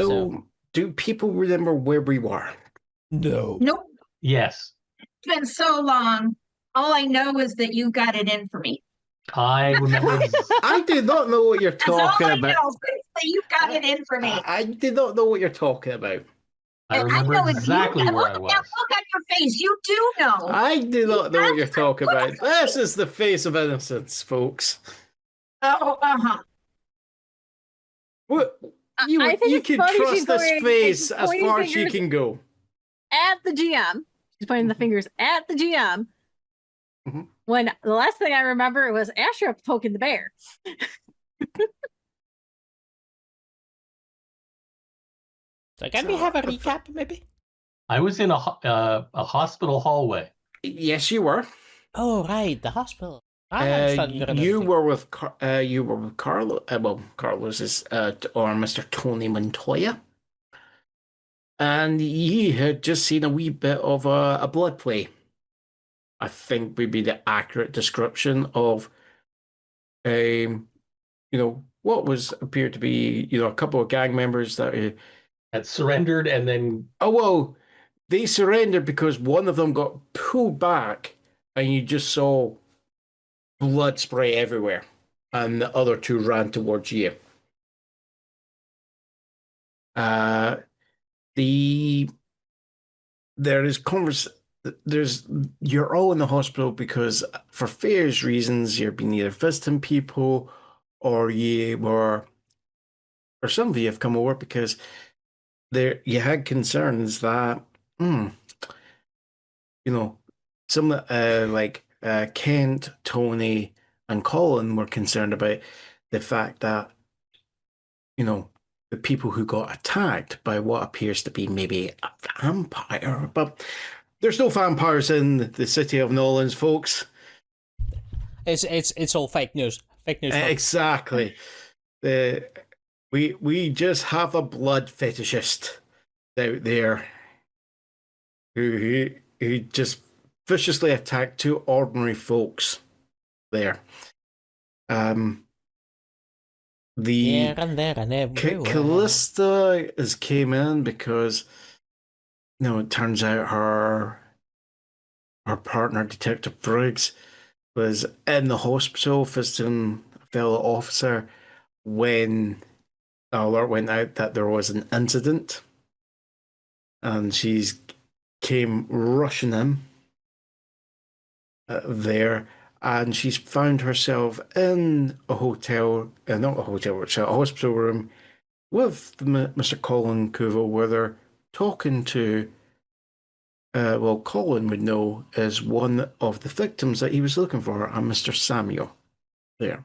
So, do people remember where we were? No. Nope. Yes. It's been so long. All I know is that you got it in for me. I remember. I do not know what you're That's all talking I about. know is that you got it in for me. I did not know what you're talking about. I remember know exactly where I Look was. at your face. You do know. I do not know what you're talking about. This is the face of innocence, folks. Oh, What I you think you it's can funny trust she's this going- face she's as pointing far as you fingers can go. At the GM. She's pointing the fingers at the GM. Mhm. When the last thing I remember was Asra poking the bear. So can we have a recap, maybe? I was in a hospital hallway. Yes, you were. Oh, right, the hospital. I thought you were You were with Carlos. Well, Carlos is or Mr. Tony Montoya, and he had just seen a wee bit of a blood play. I think would be the accurate description of what was appeared to be a couple of gang members that Had surrendered and then they surrendered because one of them got pulled back, and you just saw blood spray everywhere, and the other two ran towards you. You're all in the hospital because for various reasons you've been either visiting people or some of you have come over because you had concerns that some like Kent, Tony, and Colin were concerned about the fact that the people who got attacked by what appears to be maybe a vampire, but there's no vampires in the city of Nolans, folks. It's all fake news. Fake news. Exactly. We just have a blood fetishist out there who just viciously attacked two ordinary folks there. Here and there and everywhere. Calista came in because it turns out her partner, Detective Briggs, was in the hospital visiting a fellow officer when the alert went out that there was an incident, and she's came rushing in there, and she's found herself in a hotel, not a hotel, it's a hospital room with Mr. Colin Kouvo, where they're talking to Colin would know is one of the victims that he was looking for, and Mr. Samuel there,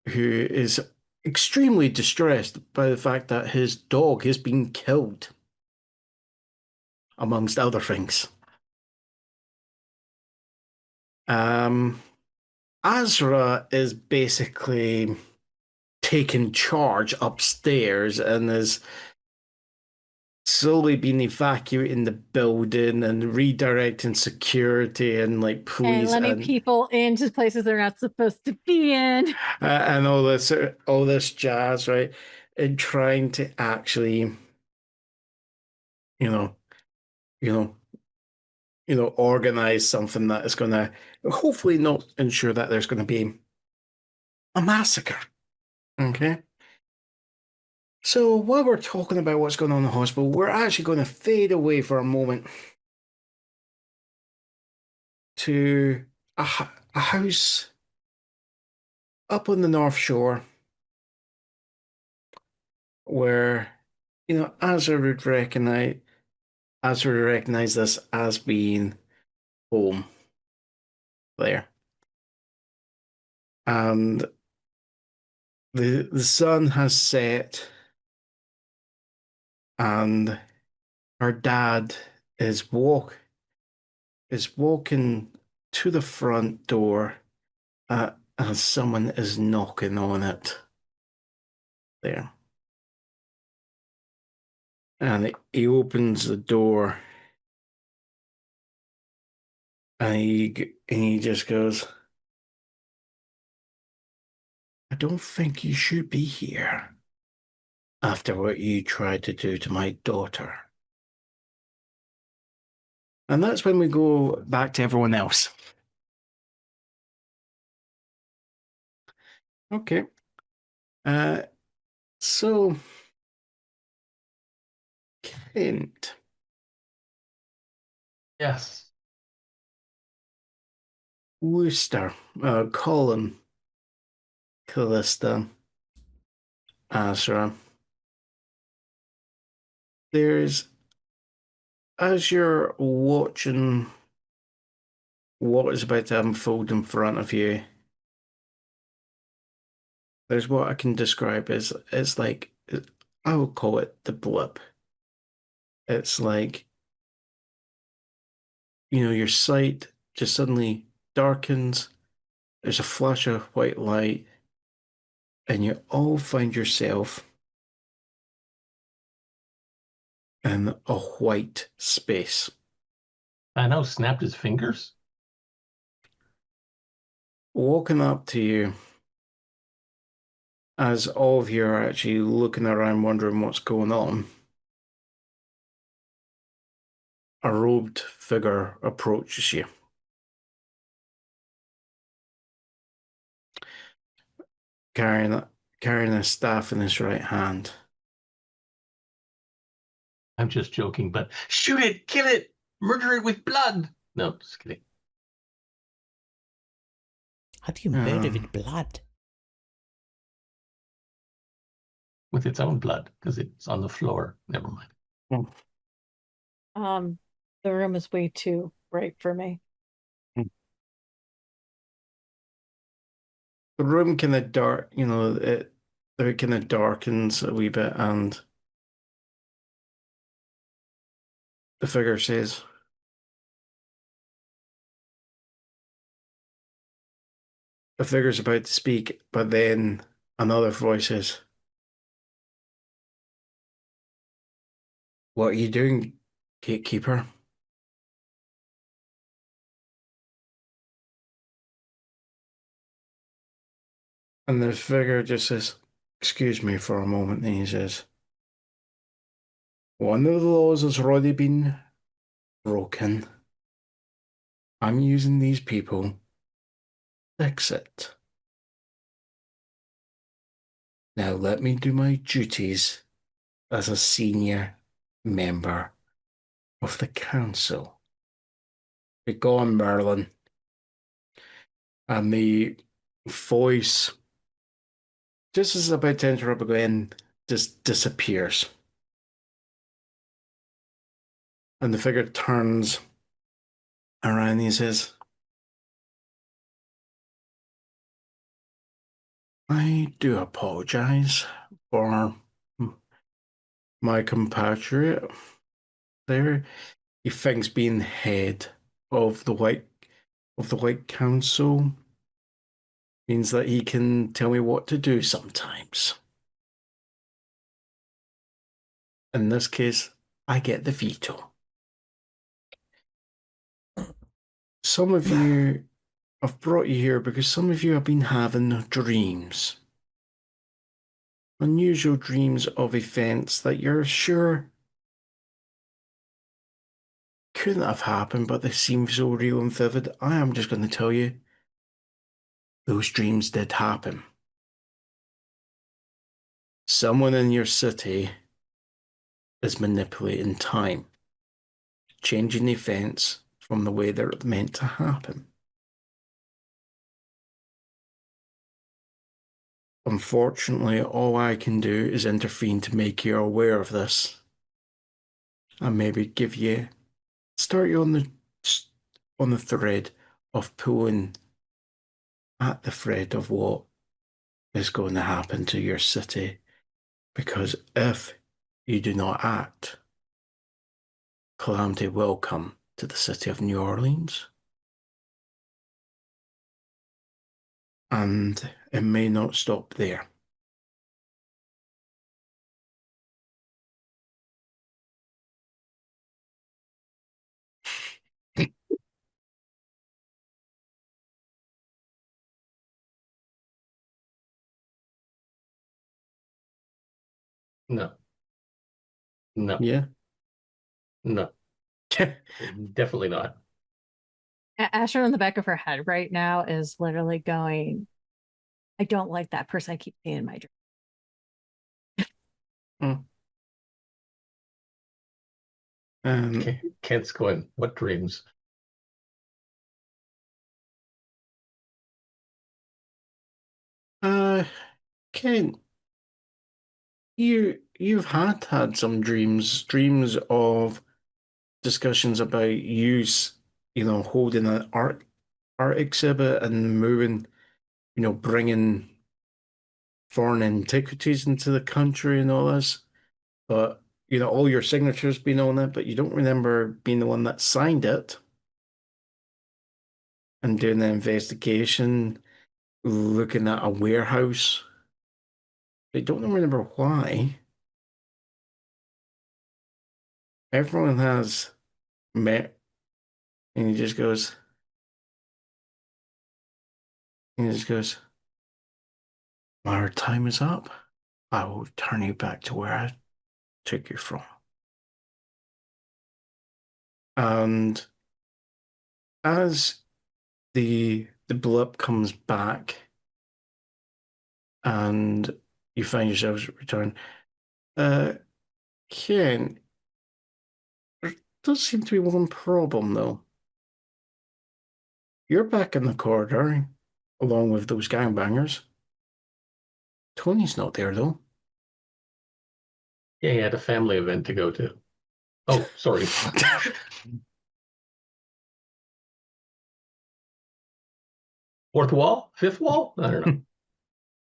who is extremely distressed by the fact that his dog has been killed, amongst other things. Asra is basically taking charge upstairs and is slowly been evacuating the building and redirecting security and like police and letting people into places they're not supposed to be in, and all this jazz, right? And trying to actually, organize something that is going to hopefully not ensure that there's going to be a massacre. Okay. So while we're talking about what's going on in the hospital, we're actually going to fade away for a moment to a house up on the North Shore where, Asra would recognize this as being home there. And the sun has set, and her dad is walking to the front door as someone is knocking on it there. And he opens the door, and he just goes, "I don't think you should be here." after what you tried to do to my daughter. And that's when we go back to everyone else. Okay. So, Kent, Yes. Wooster, Colin, Calista, Asra. There's, as you're watching what is about to unfold in front of you, there's what I can describe as, it's like, I would call it the blip. It's like, your sight just suddenly darkens, there's a flash of white light, and you all find yourself in a white space. I know, snapped his fingers. Walking up to you, as all of you are actually looking around wondering what's going on, a robed figure approaches you. Carrying a staff in his right hand. I'm just joking, but shoot it, kill it, murder it with blood. No, just kidding. How do you murder with blood? With its own blood, because it's on the floor. Never mind. The room is way too bright for me. The room kind of dark, it kind of darkens a wee bit, and the figure says, the figure's about to speak, but then another voice says, "What are you doing, gatekeeper?" And the figure just says, "Excuse me for a moment," and he says, "One of the laws has already been broken. I'm using these people to fix it. Now let me do my duties as a senior member of the council. Be gone, Merlin." And the voice, just as it's about to interrupt again, just disappears. And the figure turns around and he says, "I do apologize for my compatriot there. He thinks being head of the White Council means that he can tell me what to do sometimes. In this case, I get the veto. Some of you, I've brought you here because some of you have been having dreams. Unusual dreams of events that you're sure couldn't have happened, but they seem so real and vivid. I am just going to tell you, those dreams did happen. Someone in your city is manipulating time, changing events from the way they're meant to happen. Unfortunately, all I can do is intervene to make you aware of this, and maybe start you on the thread of pulling at the thread of what is going to happen to your city. Because if you do not act, calamity will come to the city of New Orleans. And it may not stop there." No. No. Yeah. No. Definitely not. Asher in the back of her head right now is literally going, I don't like that person I keep seeing in my dream. Kent's going, what dreams? Ken, you've had some dreams of discussions about holding an art exhibit and moving, bringing foreign antiquities into the country and all this. But all your signatures been on it, but you don't remember being the one that signed it and doing the investigation, looking at a warehouse. I don't remember why. Everyone has met, and he just goes, our time is up. I will turn you back to where I took you from. And as the blip comes back and you find yourselves return, Ken, there does seem to be one problem though. You're back in the corridor along with those gangbangers. Tony's not there though. Yeah, he had a family event to go to. Oh, sorry. Fourth wall? Fifth wall? I don't know.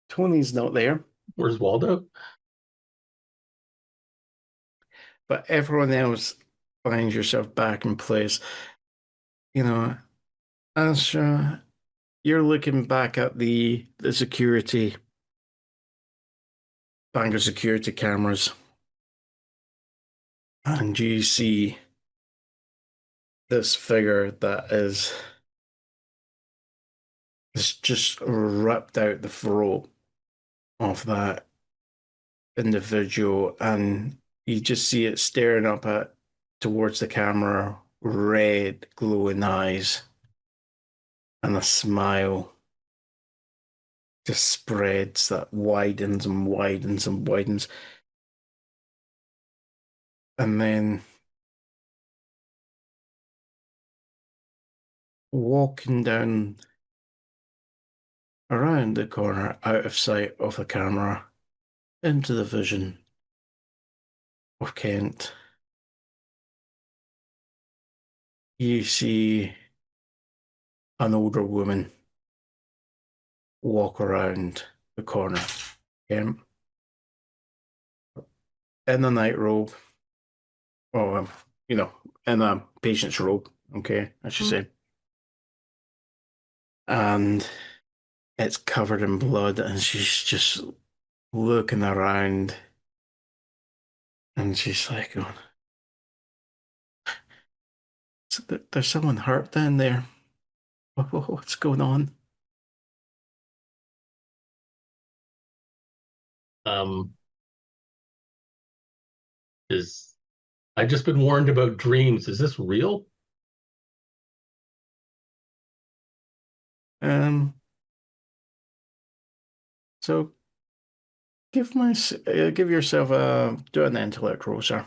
Tony's not there. Where's Waldo? But everyone else finds yourself back in place. Asra, you're looking back at the security, Bangor security cameras, and you see this figure that is just ripped out the throat of that individual, and you just see it staring up towards the camera, red glowing eyes, and a smile just spreads that widens and widens and widens. And then walking down around the corner, out of sight of the camera, into the vision of Kent, you see an older woman walk around the corner. Kent, in a night robe, or in a patient's robe, okay, I should say. And it's covered in blood, and she's just looking around, and she's like, oh, there's someone hurt down there. What's going on? I've just been warned about dreams. Is this real? So give yourself do an intellect roll, sir.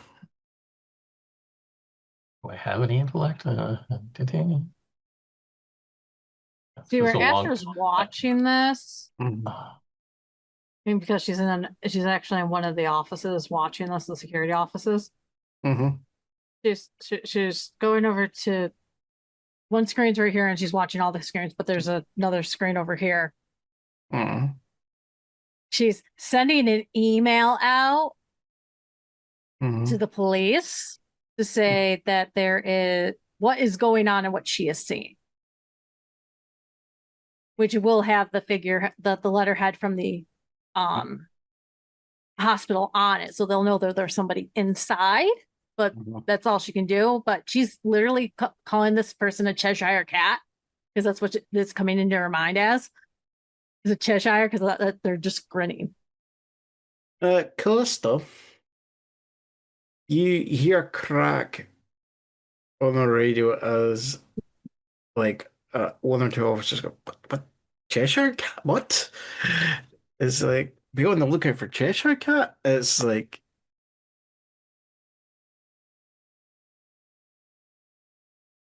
Do I have any intellect? Did he? See, where It's a long- Astra's watching this, Mhm. I mean, because she's actually in one of the offices watching this, the security offices. Mhm. She's going over to one screen's right here, and she's watching all the screens, but there's another screen over here. Mhm. She's sending an email out Mhm. to the police to say that there is what is going on and what she is seeing, which will have the figure, the letterhead from the hospital on it, so they'll know that there's somebody inside. But that's all she can do. But she's literally calling this person a Cheshire cat, because that's what it's coming into her mind as. Is it Cheshire? Because they're just grinning. Calista, you hear a crack on the radio as like one or two officers go, what Cheshire Cat? What? It's like be on the lookout for Cheshire Cat. It's like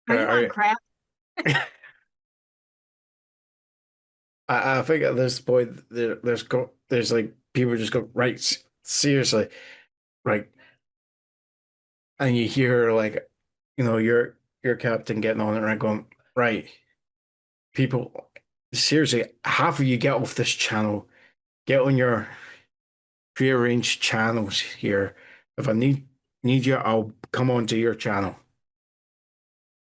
Are you on I, crap? I think at this point there's like people just go right seriously right, and you hear like your captain getting on it and going right people seriously half of you get off this channel, get on your prearranged channels here. If I need you, I'll come onto your channel.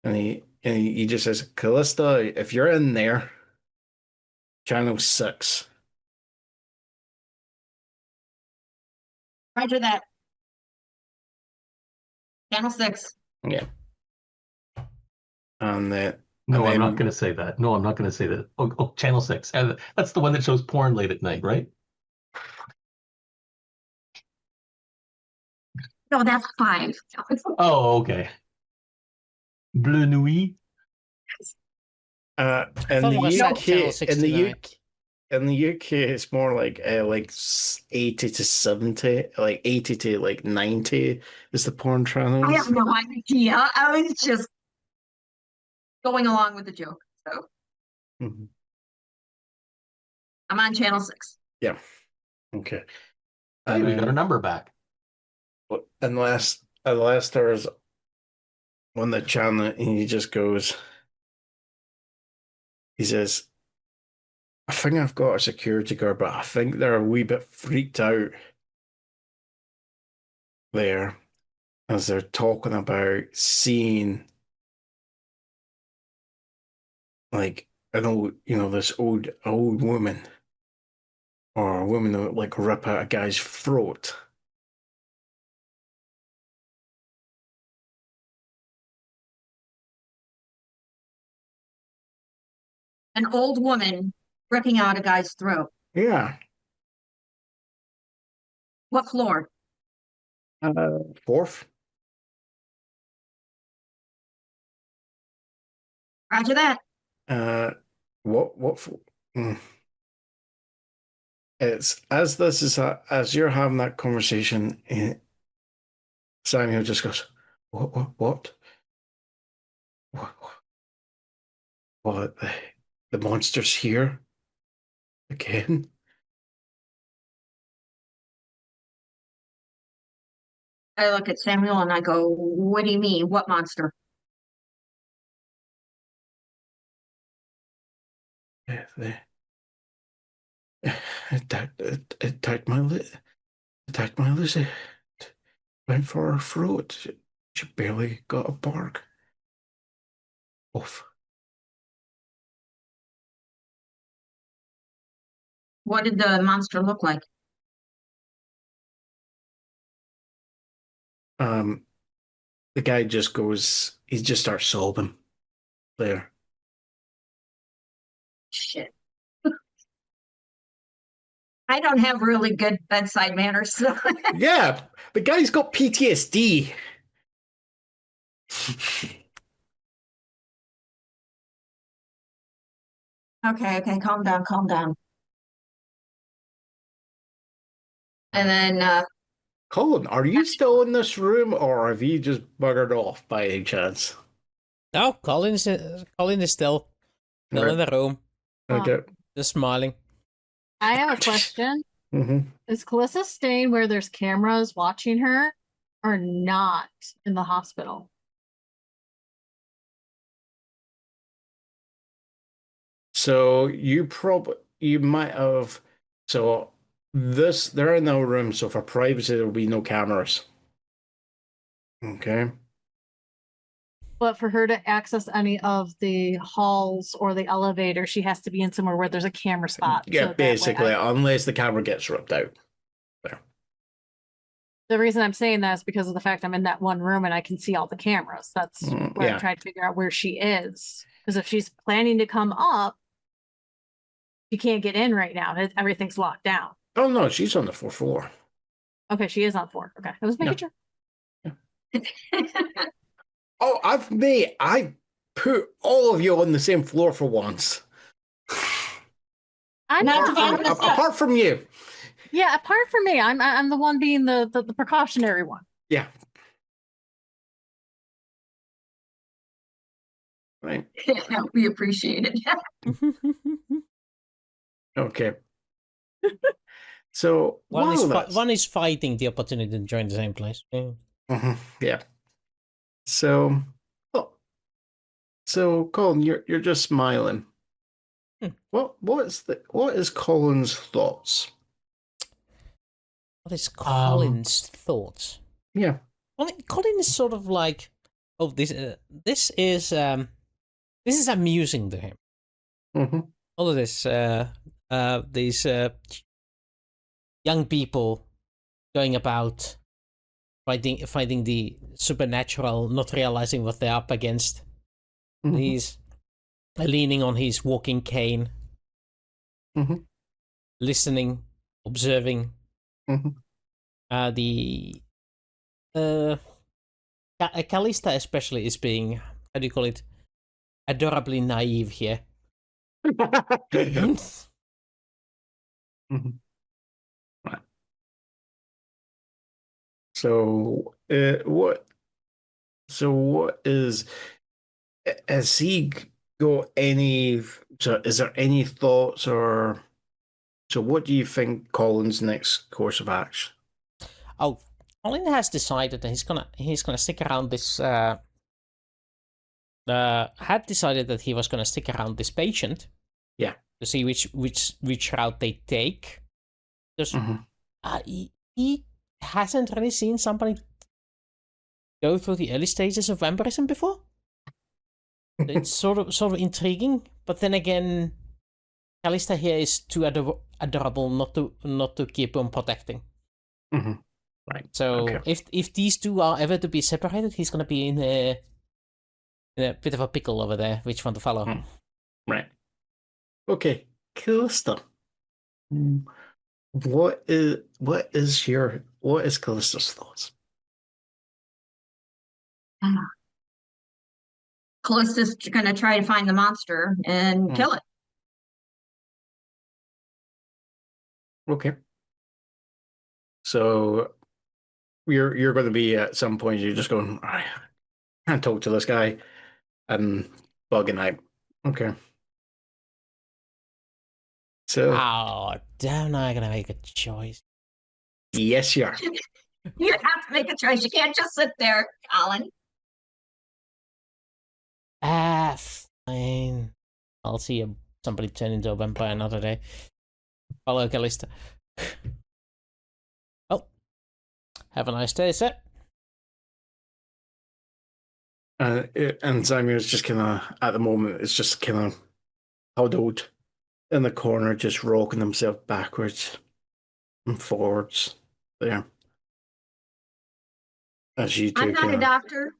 And he just says, Calista, if you're in there, channel 6. Roger that. Channel 6. Yeah. And that. No, and I'm then, not going to say that. No, I'm not going to say that. Oh, Channel 6. That's the one that shows porn late at night, right? No, that's 5. Oh, okay. Bleu Nuit. in thought the it was UK, Channel in the 69. UK, in the UK, it's more like 80 to 70, like 80 to like 90 is the porn I channels. have no idea. I was just going along with the joke. So Mhm. I'm on channel 6. Yeah. Okay. Hey, And we got our then, number back. unless there's on the channel and he just goes, he says, I think I've got a security guard, but I think they're a wee bit freaked out there as they're talking about seeing like an old, this old woman or a woman that would like rip out a guy's throat. An old woman ripping out a guy's throat. Yeah. What floor? 4th. Roger that. What? It's as you're having that conversation, Samuel just goes, what? What? The monster's here again? I look at Samuel and I go, what do you mean? What monster? They attacked my Lucy. Went for her throat. She barely got a bark off. What did the monster look like? The guy just goes. He just starts sobbing. There. Shit. I don't have really good bedside manners. So. Yeah, the guy's got PTSD. Okay, calm down. And then Colin, are you still in this room, or have you just buggered off by any chance? No, Colin is still in Right. the room, Okay. just smiling. I have a question. Mm-hmm. Is Calista staying where there's cameras watching her or not in the hospital? So you might have they're in no room, so for privacy there will be no cameras. Okay. But for her to access any of the halls or the elevator, she has to be in somewhere where there's a camera spot. Yeah, So that way basically, unless the camera gets ripped out. There. the reason I'm saying that is because of the fact I'm in that one room and I can see all the cameras. That's where yeah. I'm trying to figure out where she is. Because if she's planning to come up, she can't get in right now. Everything's locked down. Oh no, she's on the 4th floor. Okay, she is on 4. Okay, I was making sure. Oh, I put all of you on the same floor for once. I'm No, not I'm just- Apart from you. Yeah, apart from me, I'm the one being the precautionary one. Yeah. Right. We appreciate it. Okay. So one is while that's- one is fighting the opportunity to join the same place. Yeah. Yeah. So, so Colin, you're just smiling. Hmm. What is Colin's thoughts? What is Colin's thoughts? Yeah. Well, Colin is sort of like, oh, this is amusing to him. Mm-hmm. All of this, these young people going about fighting the supernatural, not realizing what they're up against. Mm-hmm. He's leaning on his walking cane, listening, observing. The Calista especially is being, how do you call it, adorably naive here. Right. So, what? So, what is? Has he got any? So, is there any thoughts or? So, what do you think Colin's next course of action? Oh, Colin has decided that he's gonna stick around this. Had decided that he was gonna stick around this patient. Yeah. To see which route they take. Because he hasn't really seen somebody go through the early stages of vampirism before. It's sort of intriguing, but then again, Calista here is too adorable not to keep on protecting. Right. So Okay. if these two are ever to be separated, he's gonna be in a bit of a pickle over there. Which one to follow? Right. Okay, Calista. What is Callista's thoughts? Callista's going to try to find the monster and kill it. Okay. So you're going to be at some point you're just going, I can't talk to this guy and bugging out. Okay. So Oh, damn! Now I'm gonna make a choice. yes, you are. You have to make a choice. You can't just sit there, Colin. Fine. I'll see somebody turn into a vampire another day. Follow Calista. Well, have a nice day, sir. And Samuel's just kind of at the moment it's just kind of huddled in the corner, just rocking himself backwards and forwards there. As you I'm two not a doctor.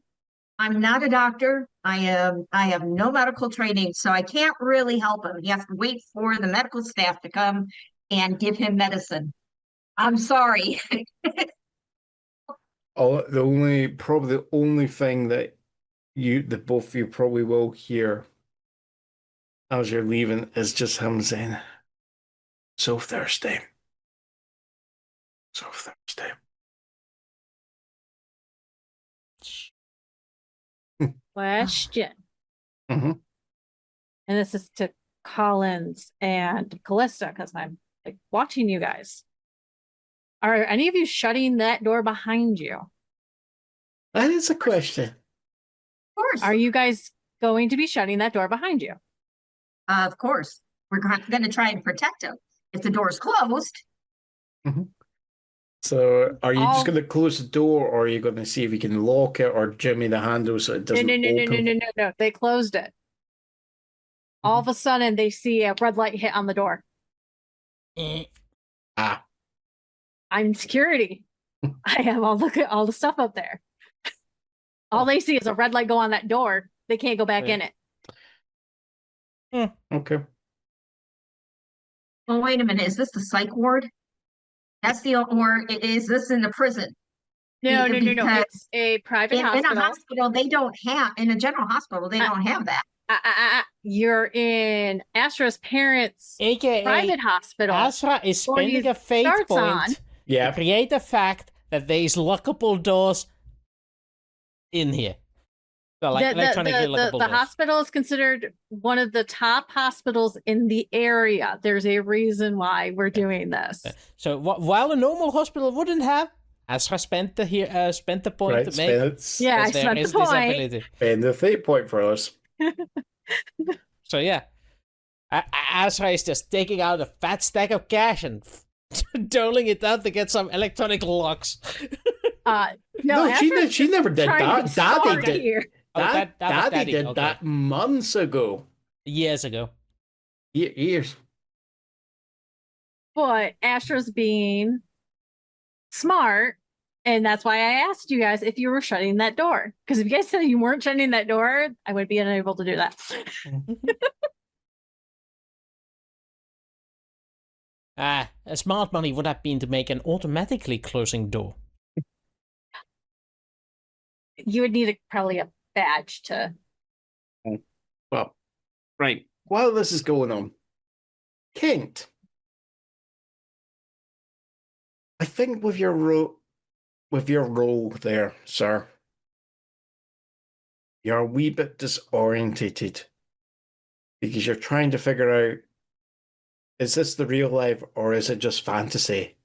I'm not a doctor. I have no medical training, so I can't really help him. You have to wait for the medical staff to come and give him medicine. I'm sorry. probably the only thing that both of you probably will hear as you're leaving is just him saying, "So thirsty, so thirsty." Question. Mm-hmm. And this is to Collins and Calista, because I'm like watching you guys. Are any of you shutting that door behind you? That is a question. Of course. Are you guys going to be shutting that door behind you? Of course. We're going to try and protect him. If the door's closed. So, are you just Oh. going to close the door, or are you going to see if you can lock it or jimmy the handle so it doesn't open? No. They closed it. All of a sudden, they see a red light hit on the door. Ah. I'm security. I have all the stuff up there. All they see is a red light go on that door. They can't go back in it. Okay. Well, wait a minute. Is this the psych ward? That's or is this in the prison? No, no, no, no. Because It's a private in a hospital. hospital, they don't have, in a general hospital, they don't have that. You're in Astra's parents' AKA, private hospital. Asra is Or spending he a fate starts point on. to create the fact that there is lockable doors in here. So, like, electronically lockable The doors. hospital is considered one of the top hospitals in the area. There's a reason why we're doing this. So while a normal hospital wouldn't have, Asra spent the point Right, to make. Yeah, I there spent is the this point. ability. spend the fate point for us. So yeah, Asra is just taking out a fat stack of cash and doling it out to get some electronic locks. No, she never did trying to that. be Daddy smart did. here. Daddy did okay. that months ago. Years ago. Years. But Astra's being smart, and that's why I asked you guys if you were shutting that door. Because if you guys said you weren't shutting that door, I would be unable to do that. A smart money would have been to make an automatically closing door. You would need probably a badge to. Well, right. While this is going on, Kent, I think with your role there, sir, you're a wee bit disorientated because you're trying to figure out, is this the real life or is it just fantasy?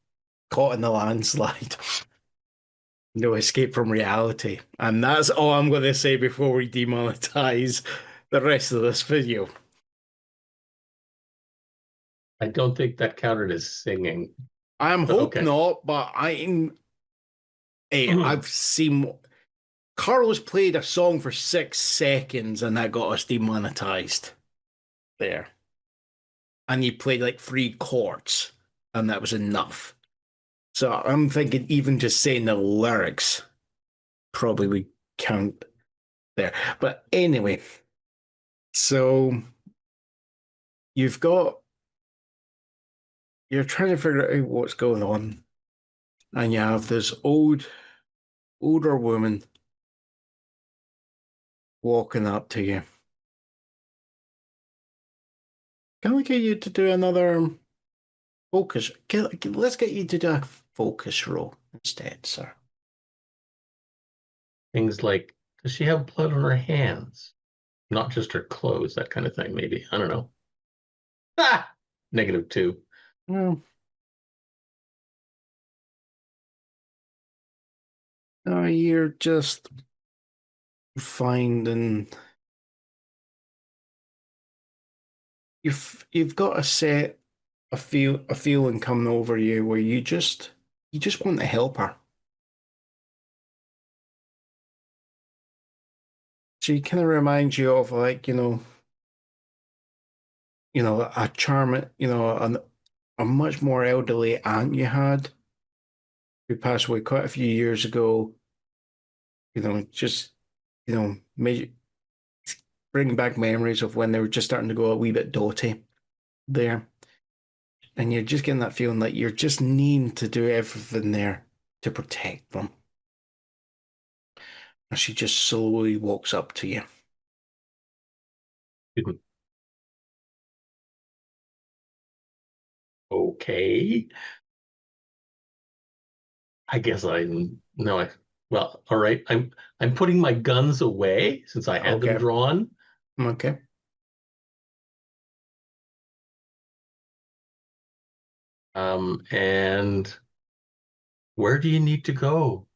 Caught in the landslide. No escape from reality. And that's all I'm going to say before we demonetize the rest of this video. I don't think that counted as singing. I'm hope Okay. not, but I've seen Carlos played a song for 6 seconds and that got us demonetized there. And he played like 3 chords and that was enough. So I'm thinking even just saying the lyrics probably would count there. But anyway, so you're trying to figure out what's going on. And you have this older woman walking up to you. Can we get you to do another focus? Let's get you to do a focus roll instead, sir. Things like, does she have blood on her hands? Not just her clothes, that kind of thing, maybe. I don't know. -2. Well, no, you're just finding you've got a feeling coming over you where you just want to help her. She kind of reminds you of like, a charming, a much more elderly aunt you had who passed away quite a few years ago. Made bring back memories of when they were just starting to go a wee bit dotty there. And you're just getting that feeling that you're just needing to do everything there to protect them. And she just slowly walks up to you. Okay. I guess well, all right. I'm putting my guns away since I had them drawn. Okay. And where do you need to go?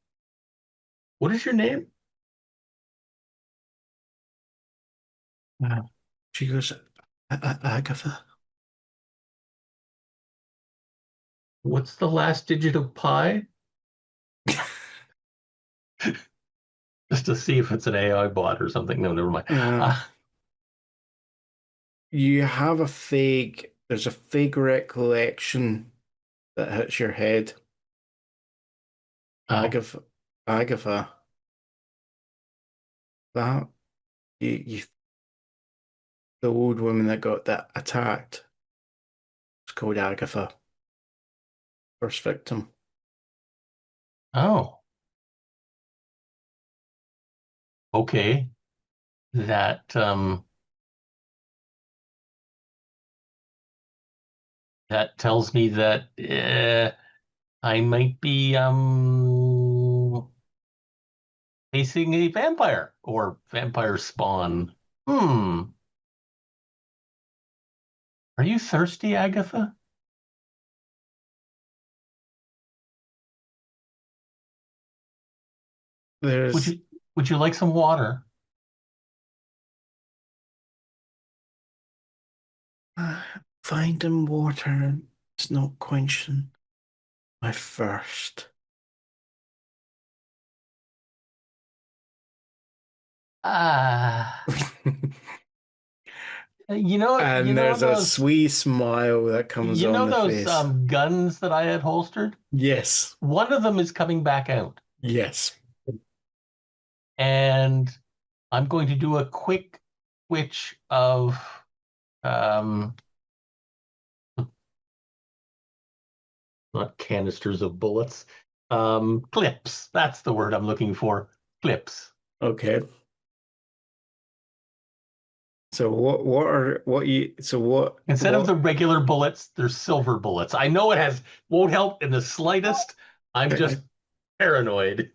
What is your name? She goes, Agatha. What's the last digit of pi? Just to see if it's an AI bot or something. No, never mind. You have there's a fake recollection that hits your head. Agatha, that the old woman that got that attacked was called Agatha. First victim. Oh. Okay. That tells me that I might be facing a vampire or vampire spawn. Are you thirsty, Agatha? Would There's you would you like some water? finding water is not quenching my thirst. Ah, you And know there's a those sweet smile that comes you on know the those face. guns that I had holstered? Yes, One of them is coming back out, yes. and I'm going to do a quick switch of um not canisters of bullets. Clips. That's the word I'm looking for. Clips. Okay. So Instead of the what regular bullets, they're silver bullets. I know it won't help in the slightest. I'm just paranoid.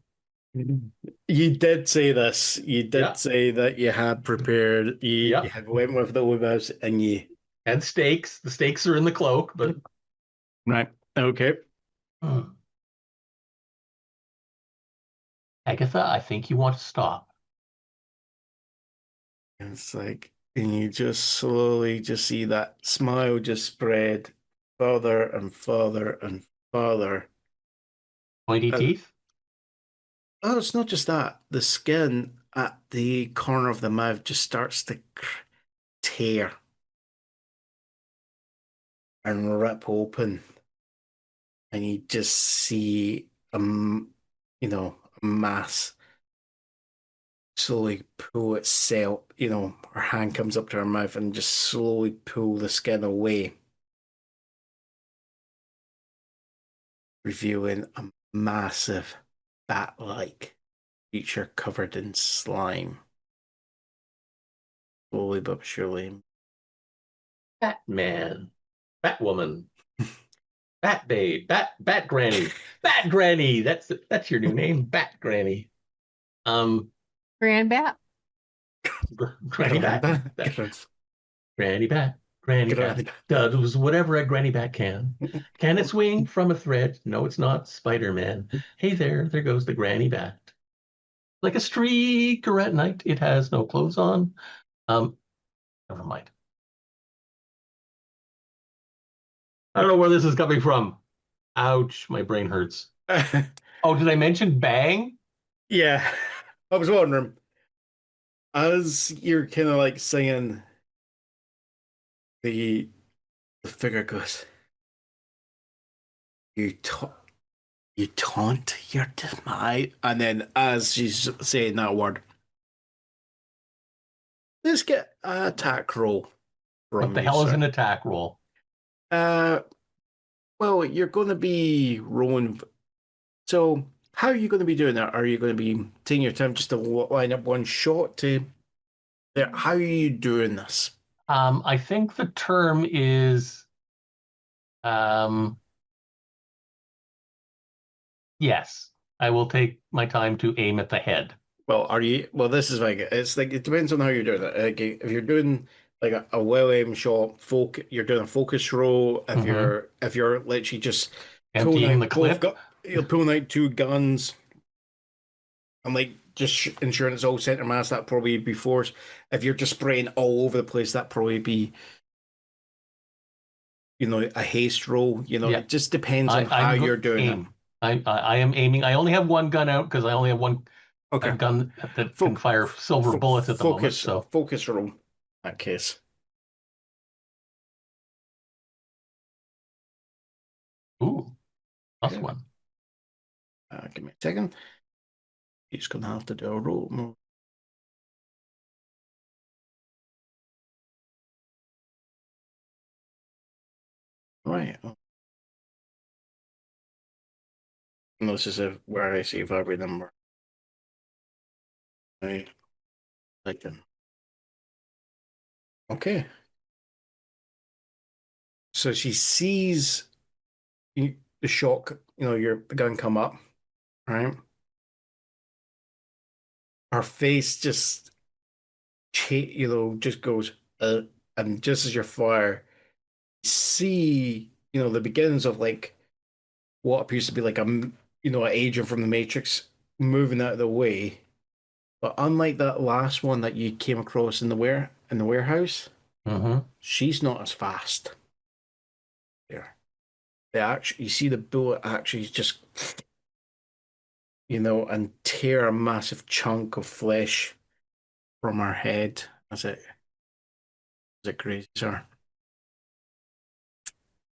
you did say this. You did Yeah, say that you had prepared. You yeah. had went with the whips and you And stakes. The stakes are in the cloak, but right. Okay. Hmm. Agatha, I think you want to stop. It's like, and you just slowly just see that smile just spread further and further and further. Pointy And teeth? oh, it's not just that. The skin at the corner of the mouth just starts to tear and rip open, and you just see a mass slowly pull itself. Her hand comes up to her mouth and just slowly pull the skin away, revealing a massive bat-like creature covered in slime. Slowly but surely. Batman. Batwoman. Bat Babe. Bat Granny. Bat Granny. That's your new name. Bat Granny. Um Grand Bat. Granny Bat. Granny Bat. Granny Bat does whatever a Granny Bat can. Can it swing from a thread? No, it's not Spider-Man. Hey there goes the Granny Bat. Like a streaker at night, it has no clothes on. Never mind. I don't know where this is coming from. Ouch, my brain hurts. Oh, did I mention bang? Yeah, I was wondering. As you're kind of like singing, the figure goes, "You ta you taunt your demise," and then as she's saying that word, let's get an attack roll What from the you, hell is an sir. attack roll? Uh, well, you're going to be rolling. So, how are you going to be doing that? Are you going to be taking your time just to line up one shot to? How are you doing this? I think the term is um yes. I will take my time to aim at the head. Well, are you? Well, this is like it's like it depends on how you're doing it. Like, if you're doing like a well-aimed shot, you're doing a focus roll. Mhm. If you're literally just pulling Emptying the out clip. you're pulling out two guns and like just ensuring it's all center mass. That probably be force. If you're just spraying all over the place, that probably be a haste roll. Yeah. It just depends on I, how I'm you're go doing it. aim. I am aiming. I only have one gun out because I only have one a Okay, gun that can fire silver bullets at the moment. So focus roll. In that case. ooh, plus Okay. one. Give me a second. He's gonna have to do a roll more. Right. And this is where I save every number. Right. Okay. So she sees the shock, the gun come up, right? Her face just, just goes, and just as you fire, you see, the beginnings of like what appears to be like an agent from the Matrix moving out of the way. But unlike that last one that you came across in the warehouse, she's not as fast. There, you see the bullet actually just, and tear a massive chunk of flesh from her head. Is it crazy, sir?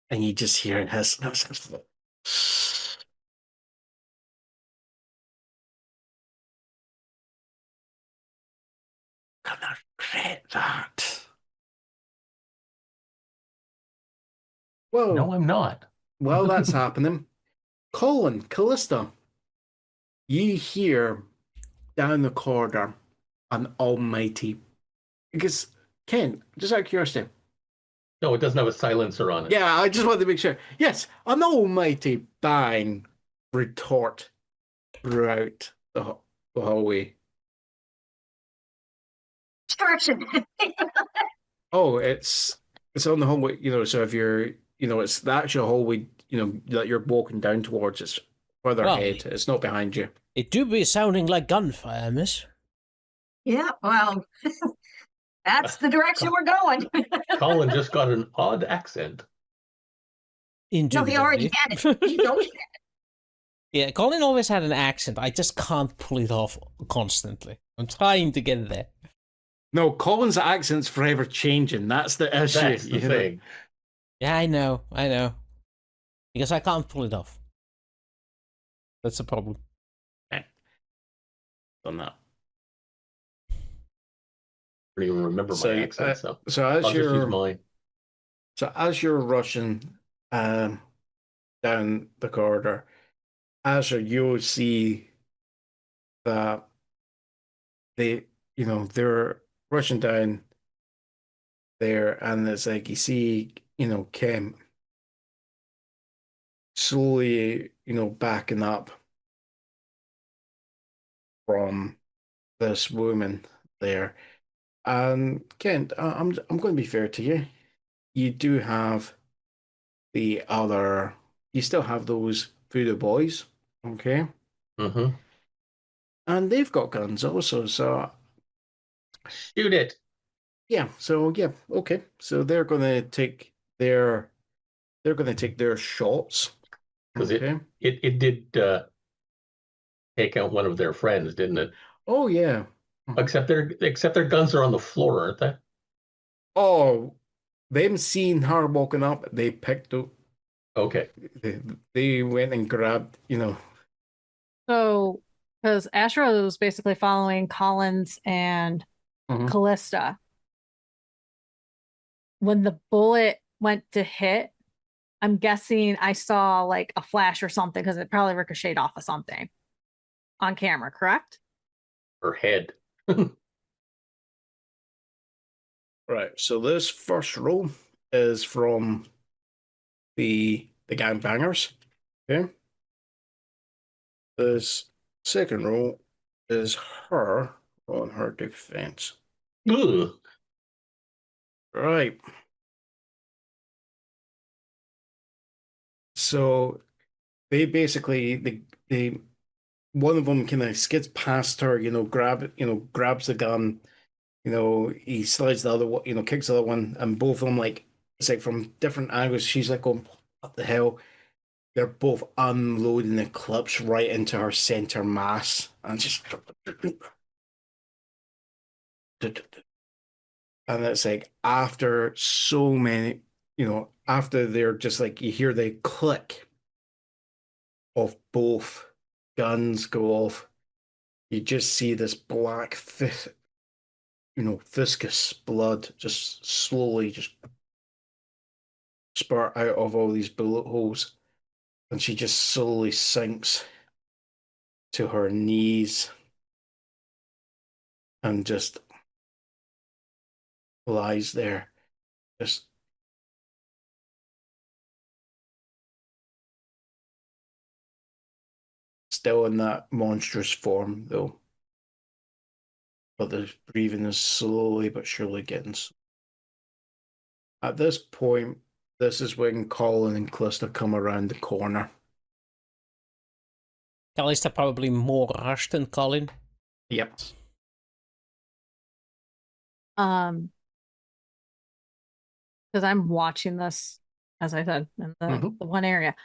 And you just hear it hiss. Gonna regret that. Whoa. No, I'm not. While that's happening, Colin, Calista, you hear down the corridor an almighty. Because, Ken, just out of curiosity. No, it doesn't have a silencer on it. Yeah, I just wanted to make sure. Yes, an almighty bang retort throughout the hallway. Distraction. Oh, it's on the hallway, so if you're, it's the actual hallway, that you're walking down towards. It's further ahead. It's not behind you. It do be sounding like gunfire, miss. Yeah, well, that's the direction we're going. Colin just got an odd accent. No, he already had it. He's always had it. Yeah, Colin always had an accent. I just can't pull it off constantly. I'm trying to get there. No, Colin's accent's forever changing. That's the issue. That's the thing. Yeah, I know. Because I can't pull it off. That's the problem. Okay. Done that. I don't even remember my accent, so as I'll just use mine. So as you're rushing down the corridor, Asra, you'll see that they're rushing down there, and it's like you see, Kim slowly, backing up from this woman there. And Kent, I'm going to be fair to you. You do have the other. You still have those voodoo boys, okay? And they've got guns also. So shoot it. Yeah. So yeah. Okay. So they're going to take their shots. Because it did take out one of their friends, didn't it? Oh yeah. Except their guns are on the floor, aren't they? Oh, them seeing her walking up, they picked up. Okay. They went and grabbed, So, because Asra was basically following Collins and Calista. When the bullet went to hit, I'm guessing I saw like a flash or something because it probably ricocheted off of something on camera, correct? Her head. Right. So this first roll is from the gangbangers. Okay. This second roll is her on her defense. Ugh. Right. So they basically they one of them kind of skids past her, grabs the gun, he slides the other one, kicks the other one, and both of them like it's like from different angles. She's like going, what the hell? They're both unloading the clips right into her center mass, and just and it's like after so many, after they're just like you hear the click of both guns go off, you just see this black viscous blood just slowly just spurt out of all these bullet holes, and she just slowly sinks to her knees and just lies there. Just still in that monstrous form, though. But the breathing is slowly but surely getting. At this point, this is when Colin and Calista come around the corner. Calista probably more rushed than Colin. Yep. Because I'm watching this, as I said, in the one area.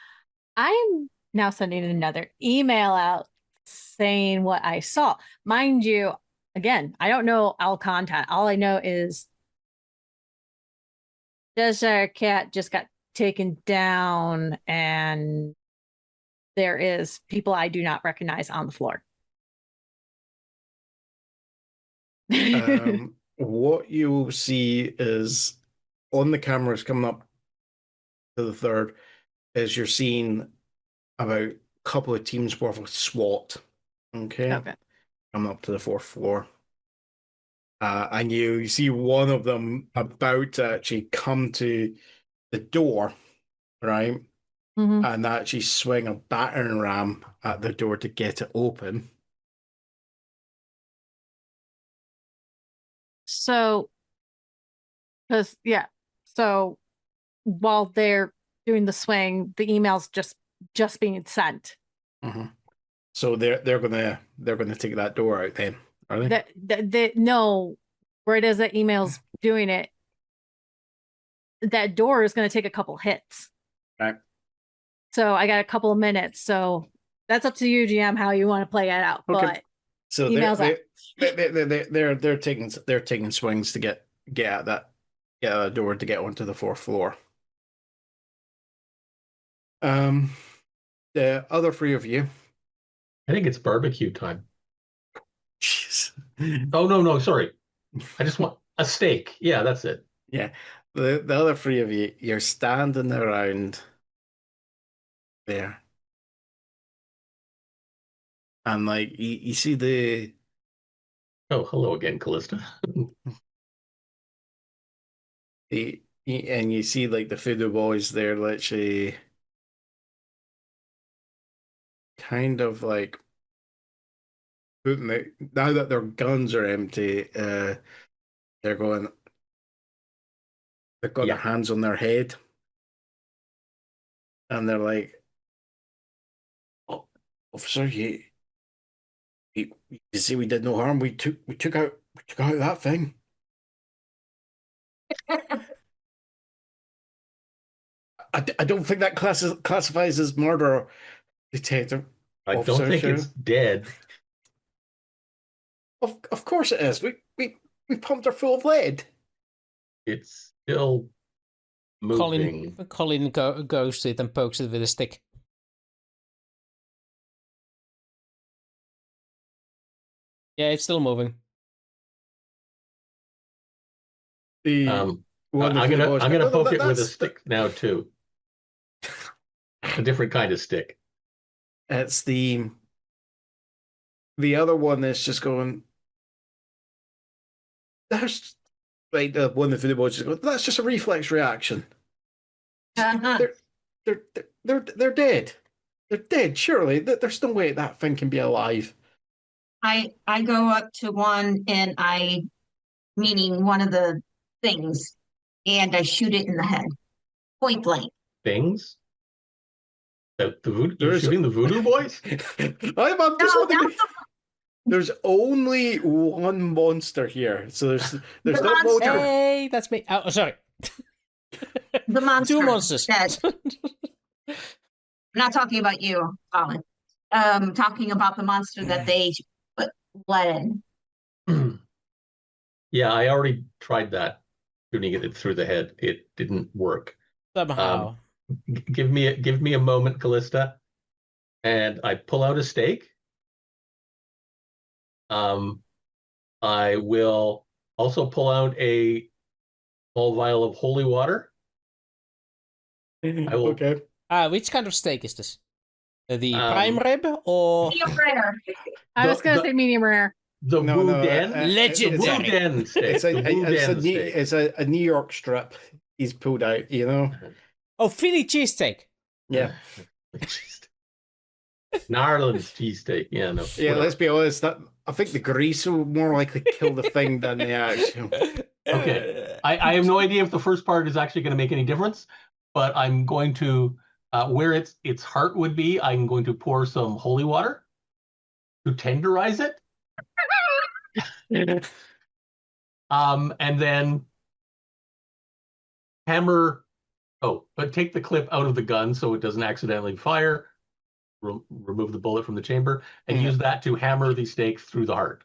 I'm now sending another email out saying what I saw. Mind you, again, I don't know all content. All I know is Cheshire Cat just got taken down, and there is people I do not recognize on the floor. What you will see is on the cameras coming up to the third is you're seeing about a couple of teams worth of SWAT. Okay. Coming up to the fourth floor. And you see one of them about to actually come to the door, right? And actually swing a battering ram at the door to get it open. So, so while they're doing the swing, the email's just being sent. So they're gonna take that door out then, are they? No, where it is that email's doing it, that door is going to take a couple hits. Right. So I got a couple of minutes. So that's up to you, GM, how you want to play it out. Okay. But so emails they're taking swings to get at that door to get onto the fourth floor. The other three of you. I think it's barbecue time. Jeez. Oh no, sorry. I just want a steak. Yeah, that's it. Yeah. The other three of you, you're standing around there. And like you see the Oh, hello again, Calista. and you see like the Fudo boys there literally kind of like putting now that their guns are empty, they've got their hands on their head. And they're like, "Oh, officer, you see we did no harm. We took out that thing." I don't think that classifies as murder, detective. I don't think it's dead. Of course it is. We pumped her full of lead. It's still moving. Colin goes to it and pokes it with a stick. Yeah, it's still moving. I'm gonna poke it with a stick now too. A different kind of stick. It's the other one that's just going. That's right. The one of the boys just going. That's just a reflex reaction. They're dead. They're dead. Surely there's no way that thing can be alive. I go up to one and meaning one of the things, and I shoot it in the head, point blank. Things? You're shooting the voodoo boys? There's only one monster here, so there's the no monster. Hey, that's me. Oh, sorry. The monster. Two monsters. I'm not talking about you, Colin. Talking about the monster that they let in. Yeah, I already tried that, shooting it through the head. It didn't work. Somehow. Give me a moment, Calista, and I pull out a steak. I will also pull out a small vial of holy water. I will. Okay. Which kind of steak is this? The prime rib or Medium rare. I was going to say medium rare. The Woo Den? Legendary. Woo Den steak. It's a, The Woo Den steak. it's a New York strip. He's pulled out, you know. Oh, Philly cheesesteak. Yeah, Narland's cheesesteak. Yeah, no. yeah. whatever. Let's be honest. That I think the grease will more likely kill the thing than the actual. Okay. I have no idea if the first part is actually going to make any difference, but I'm going to, where its heart would be, I'm going to pour some holy water to tenderize it. And then hammer. Oh, but take the clip out of the gun so it doesn't accidentally fire. Remove the bullet from the chamber and use that to hammer the stake through the heart.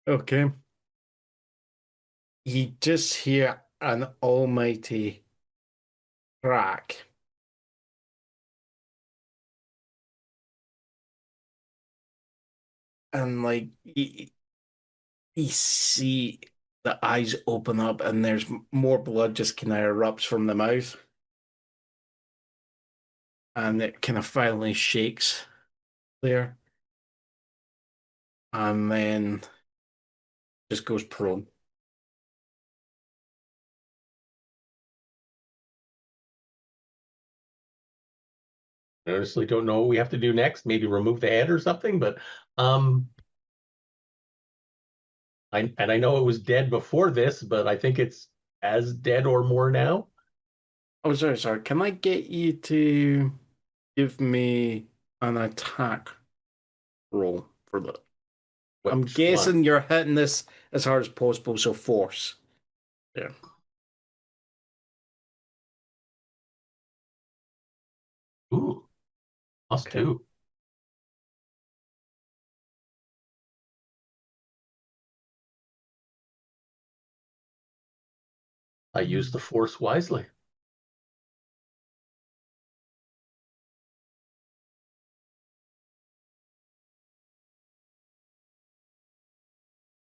Okay. You just hear an almighty crack. And like you see the eyes open up and there's more blood just kind of erupts from the mouth. And it kind of finally shakes there. And then just goes prone. I honestly don't know what we have to do next. Maybe remove the head or something, but I know it was dead before this, but I think it's as dead or more now. Oh, sorry. Can I get you to give me an attack roll for that? I'm guessing you're hitting this as hard as possible, so force. Yeah. Ooh, +2. I use the force wisely.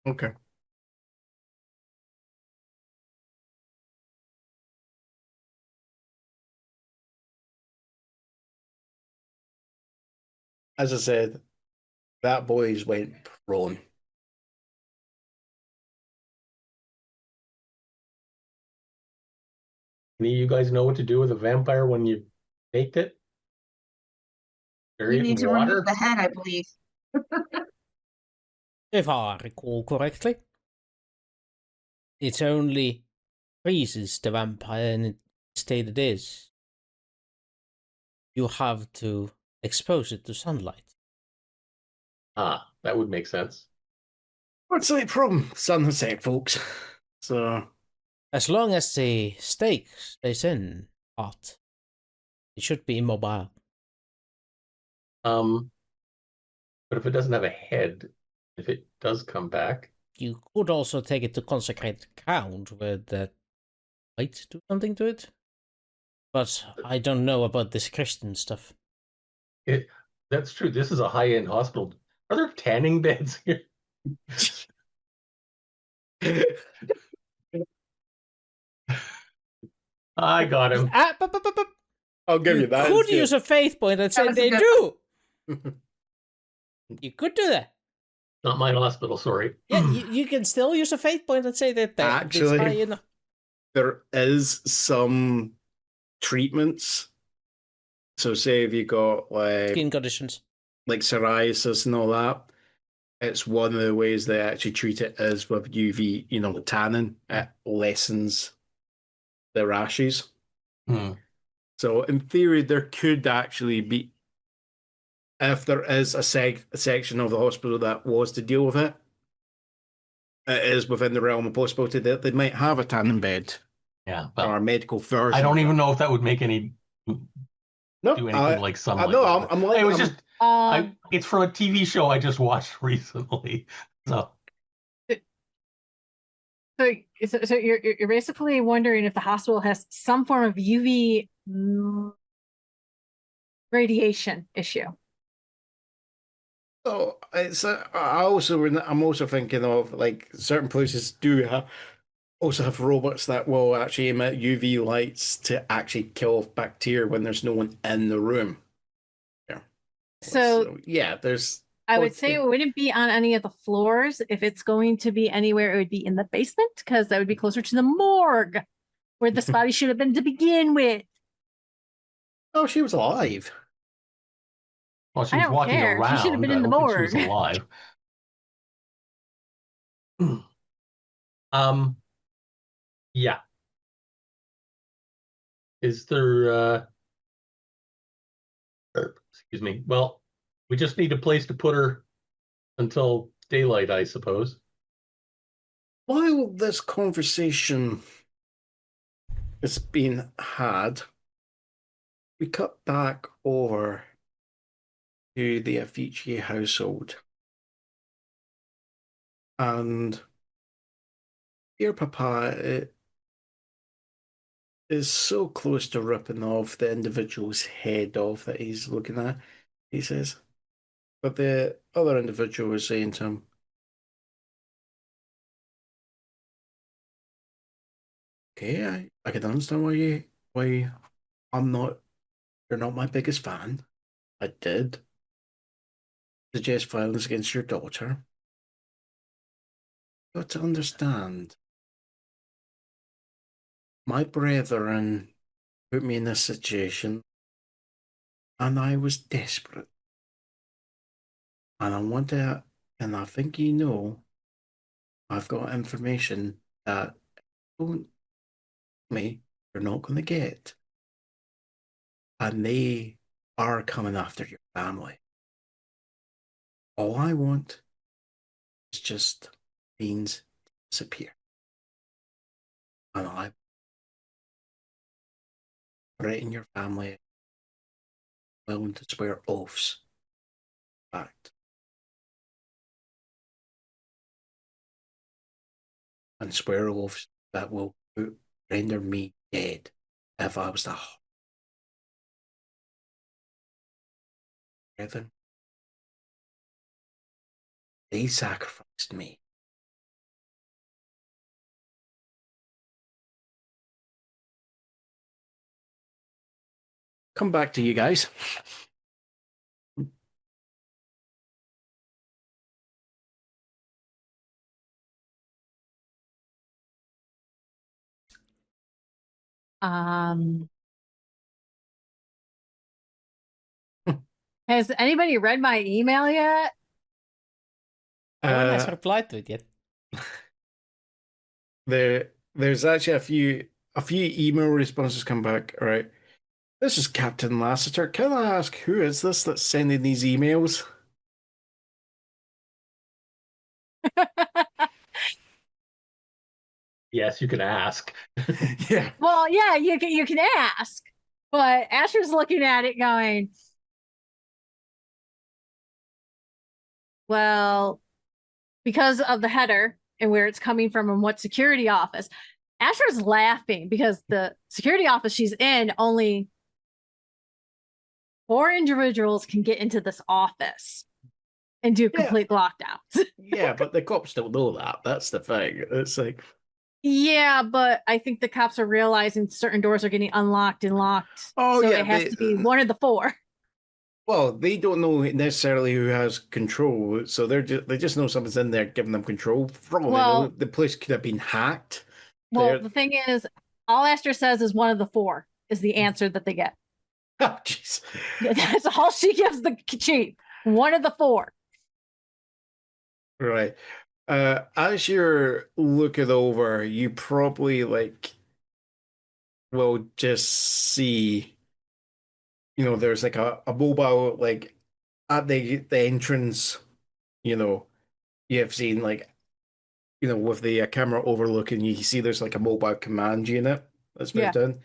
Okay. As I said, that boy's went prone. Any of you guys know what to do with a vampire when you baked it? Bury You it need in to water? remove the head, I believe. If I recall correctly, it only freezes the vampire in the state it is. You have to expose it to sunlight. Ah, that would make sense. What's the problem? Sun has set, folks. So As long as the steak stays in hot, it should be immobile. But if it doesn't have a head, if it does come back, You could also take it to consecrated ground where that might do something to it. But I don't know about this Christian stuff. that's true. This is a high-end hospital. Are there tanning beds here? I got him. I'll give you that. Could use a faith point and say they do. You could do that. Not my hospital, sorry. Yeah, you can still use a faith point and say that Actually, there is some treatments. So say if you got like skin conditions, like psoriasis and all that, it's one of the ways they actually treat it is with UV, tanning. It lessens the rashes. So in theory, there could actually be, if there is a section of the hospital that was to deal with it, it is within the realm of possibility that they might have a tanning bed. Yeah, or a medical version. I don't even know if that would make any do anything like sunlight. No, I'm like, it was just it's from a TV show I just watched recently. So you're basically wondering if the hospital has some form of UV radiation issue. So I'm also thinking of like certain places do also have robots that will actually emit UV lights to actually kill off bacteria when there's no one in the room. Yeah. So yeah, there's. I would say it wouldn't be on any of the floors. If it's going to be anywhere, it would be in the basement because that would be closer to the morgue where this body should have been to begin with. Oh, she was alive. Well, she I was don't walking care. She should have around. been I in the don't think she was morgue. alive. Yeah. Is there excuse me. Well, we just need a place to put her until daylight, I suppose. While this conversation is being had, we cut back over to the Avicii household. And dear Papa is so close to ripping off the individual's head off that he's looking at, he says. But the other individual was saying to him, okay, I can understand why you're not my biggest fan. I did suggest violence against your daughter. Got to understand, my brethren put me in this situation, and I was desperate. And I think you know, I've got information that don't me, you're not going to get. And they are coming after your family. All I want is just means disappear. And I threaten your family, willing to swear oaths. Fact. And swear oaths that will render me dead if I was to brethren. They sacrificed me. Come back to you guys. Has anybody read my email yet? No one has replied to it yet. There's actually a few email responses come back. All right. This is Captain Lassiter. Can I ask who is this that's sending these emails? Yes, you can ask. Yeah. Well, yeah, you can ask, but Asher's looking at it going, well, because of the header and where it's coming from and what security office. Asher's laughing because the security office she's in, only 4 individuals can get into this office and do complete lockdowns. Yeah, but the cops don't know that. That's the thing. It's like, yeah, but I think the cops are realizing certain doors are getting unlocked and locked. Oh, so yeah, it has to be one of the 4. Well, they don't know necessarily who has control, so they just know someone's in there giving them control. Probably the place could have been hacked. Well, the thing is, all Asher says is one of the 4 is the answer that they get. Oh, jeez. That's all she gives the chief. One of the 4. Right. As you're looking over, you probably will just see, there's like a mobile at the entrance, you have seen with the camera overlooking, you see there's like a mobile command unit that's moved in.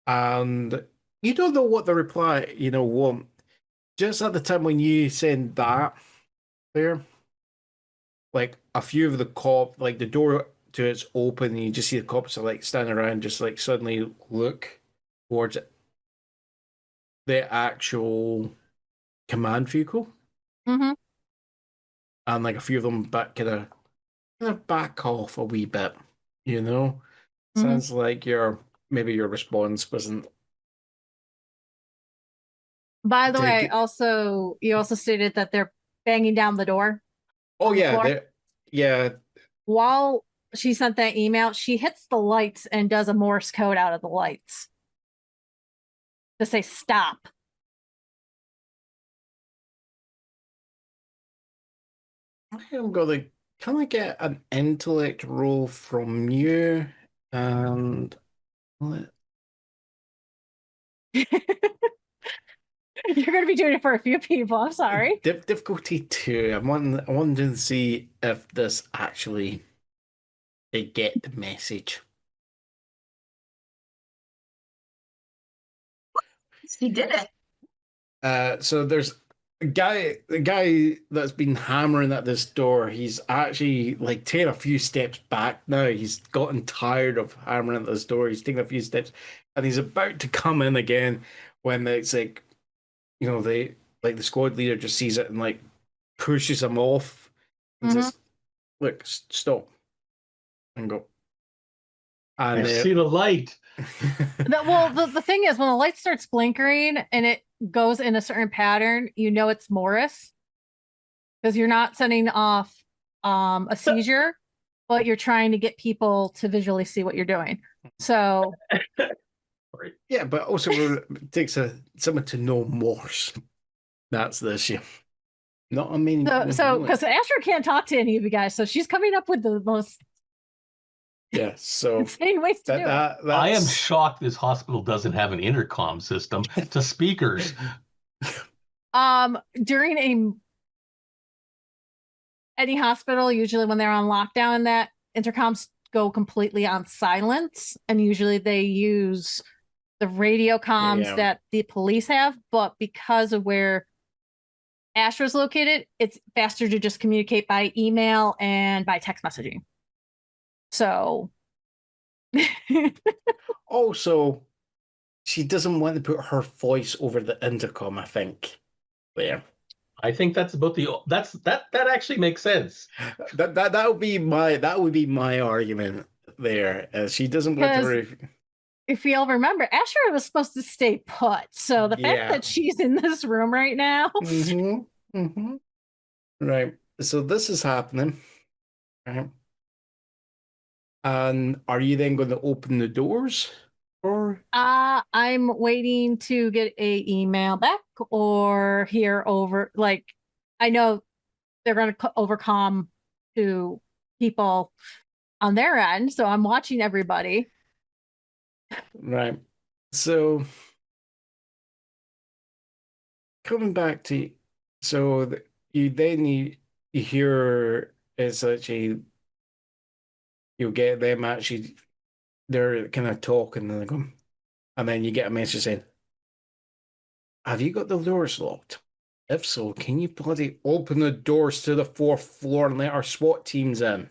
And you don't know what the reply, want. Just at the time when you send that there, a few of the the door to it's open, and you just see the cops are standing around, just suddenly look towards the actual command vehicle. Mm-hmm. And a few of them kind of back off a wee bit, Sounds like maybe your response wasn't. By the way, you also stated that they're banging down the door. Oh on the floor. yeah. While she sent that email, she hits the lights and does a Morse code out of the lights to say stop. I'm gonna. Can I get an intellect roll from you? And You're going to be doing it for a few people. I'm sorry. difficulty 2. I wanted to see if this actually they get the message. She did it. So there's the guy that's been hammering at this door. He's actually like taking a few steps back now. He's gotten tired of hammering at this door. He's taking a few steps, and he's about to come in again when it's like, the squad leader just sees it and like pushes him off and says, "Look, stop," and go. And I see the light. The thing is, when the light starts blinkering and it goes in a certain pattern, it's Morris, because you're not setting off a seizure, but you're trying to get people to visually see what you're doing. So yeah, but also it takes someone to know Morse. That's the issue. Not a mean. So because Asra can't talk to any of you guys, so she's coming up with the most insane ways to do it. I am shocked this hospital doesn't have an intercom system to speakers. During any hospital, usually when they're on lockdown, that intercoms go completely on silence, and usually they use the radio comms that the police have. But because of where Asra's located, it's faster to just communicate by email and by text messaging. So also, she doesn't want to put her voice over the intercom, I think. There. I think that's about that actually makes sense. That would be my argument there. She doesn't want to. If we all remember, Asra was supposed to stay put. So the fact that she's in this room right now. Right. So this is happening. Right. And are you then going to open the doors? Or I'm waiting to get a email back or hear over. Like, I know they're going to overcome to people on their end, so I'm watching everybody. Right. So coming back to, you hear it's actually you get them actually. They're kind of talking and they go, and then you get a message saying, "Have you got the doors locked? If so, can you bloody open the doors to the 4th floor and let our SWAT teams in?"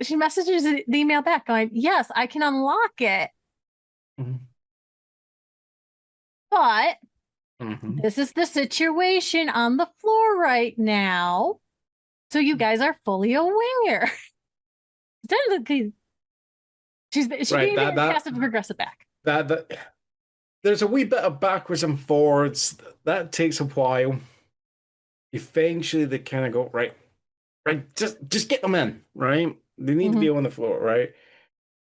She messages the email back going, "Yes, I can unlock it." But this is the situation on the floor right now. So you guys are fully aware. She's being passive aggressive back. There's a wee bit of backwards and forwards. That takes a while. Eventually they kind of go, right, just get them in, right? They need to be on the floor, right?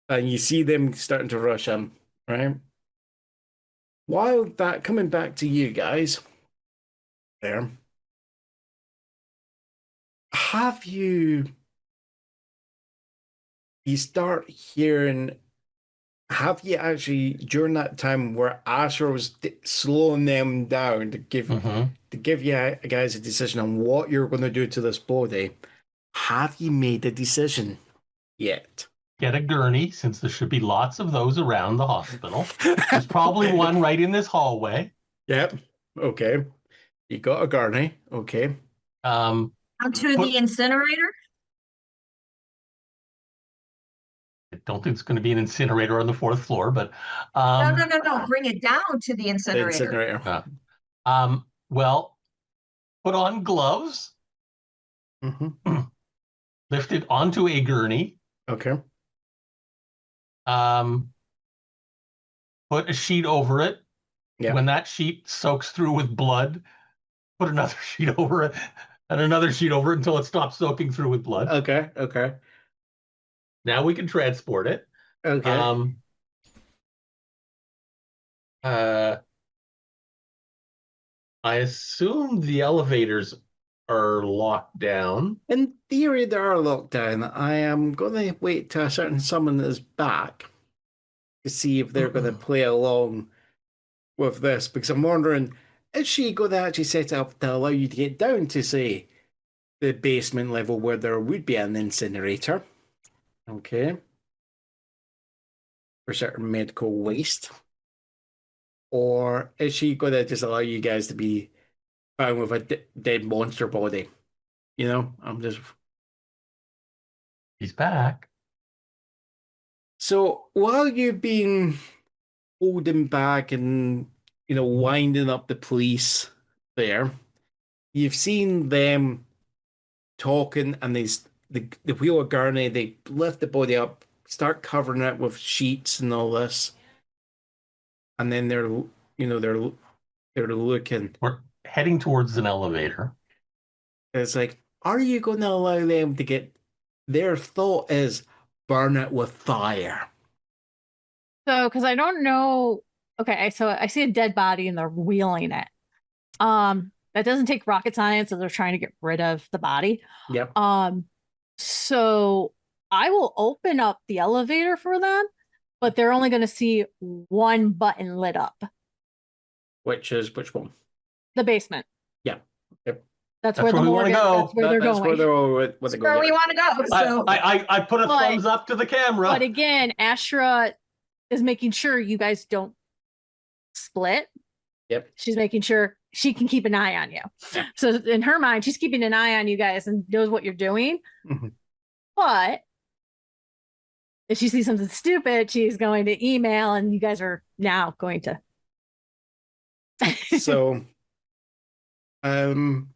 And you see them starting to rush in, right? While that, coming back to you guys, there, have you start hearing, have you actually, during that time where Asra was slowing them down to give you guys a decision on what you're going to do to this body, have you made a decision yet? Get a gurney, since there should be lots of those around the hospital. There's probably one right in this hallway. Yep. Okay. You got a gurney. Okay. Onto the incinerator? I don't think it's going to be an incinerator on the 4th floor, but No. Bring it down to the incinerator. Well, put on gloves. Lift it onto a gurney. Okay. Put a sheet over it. when that sheet soaks through with blood, put another sheet over it and another sheet over it until it stops soaking through with blood. Okay. Now we can transport it. Okay. I assume the elevators are locked down. In theory, they are locked down. I am going to wait till a certain summon is back to see if they're going to play along with this, because I'm wondering, is she going to actually set it up to allow you to get down to, say, the basement level where there would be an incinerator? Okay. For certain medical waste. Or is she going to just allow you guys to be found with a dead monster body? You know, I'm just... He's back. So while you've been holding back and, you know, winding up the police there, you've seen them talking, and the wheel of Gurney, they lift the body up, start covering it with sheets and all this, and then they're looking. We're heading towards an elevator. It's like, are you going to allow them to get? Their thought is burn it with fire. So, because I don't know. Okay, so I see a dead body and they're wheeling it. That doesn't take rocket science, so they're trying to get rid of the body. Yep. So I will open up the elevator for them, but they're only going to see one button lit up. Which one? The basement. Yeah. Yep. That's where the morgue is. That's where they're That's going. where we want to go. So I put a thumbs up to the camera. But again, Asra is making sure you guys don't split. Yep. She's making sure she can keep an eye on you. Yeah. So in her mind, she's keeping an eye on you guys and knows what you're doing. Mm-hmm. But if she sees something stupid, she's going to email, and you guys are now going to. So, during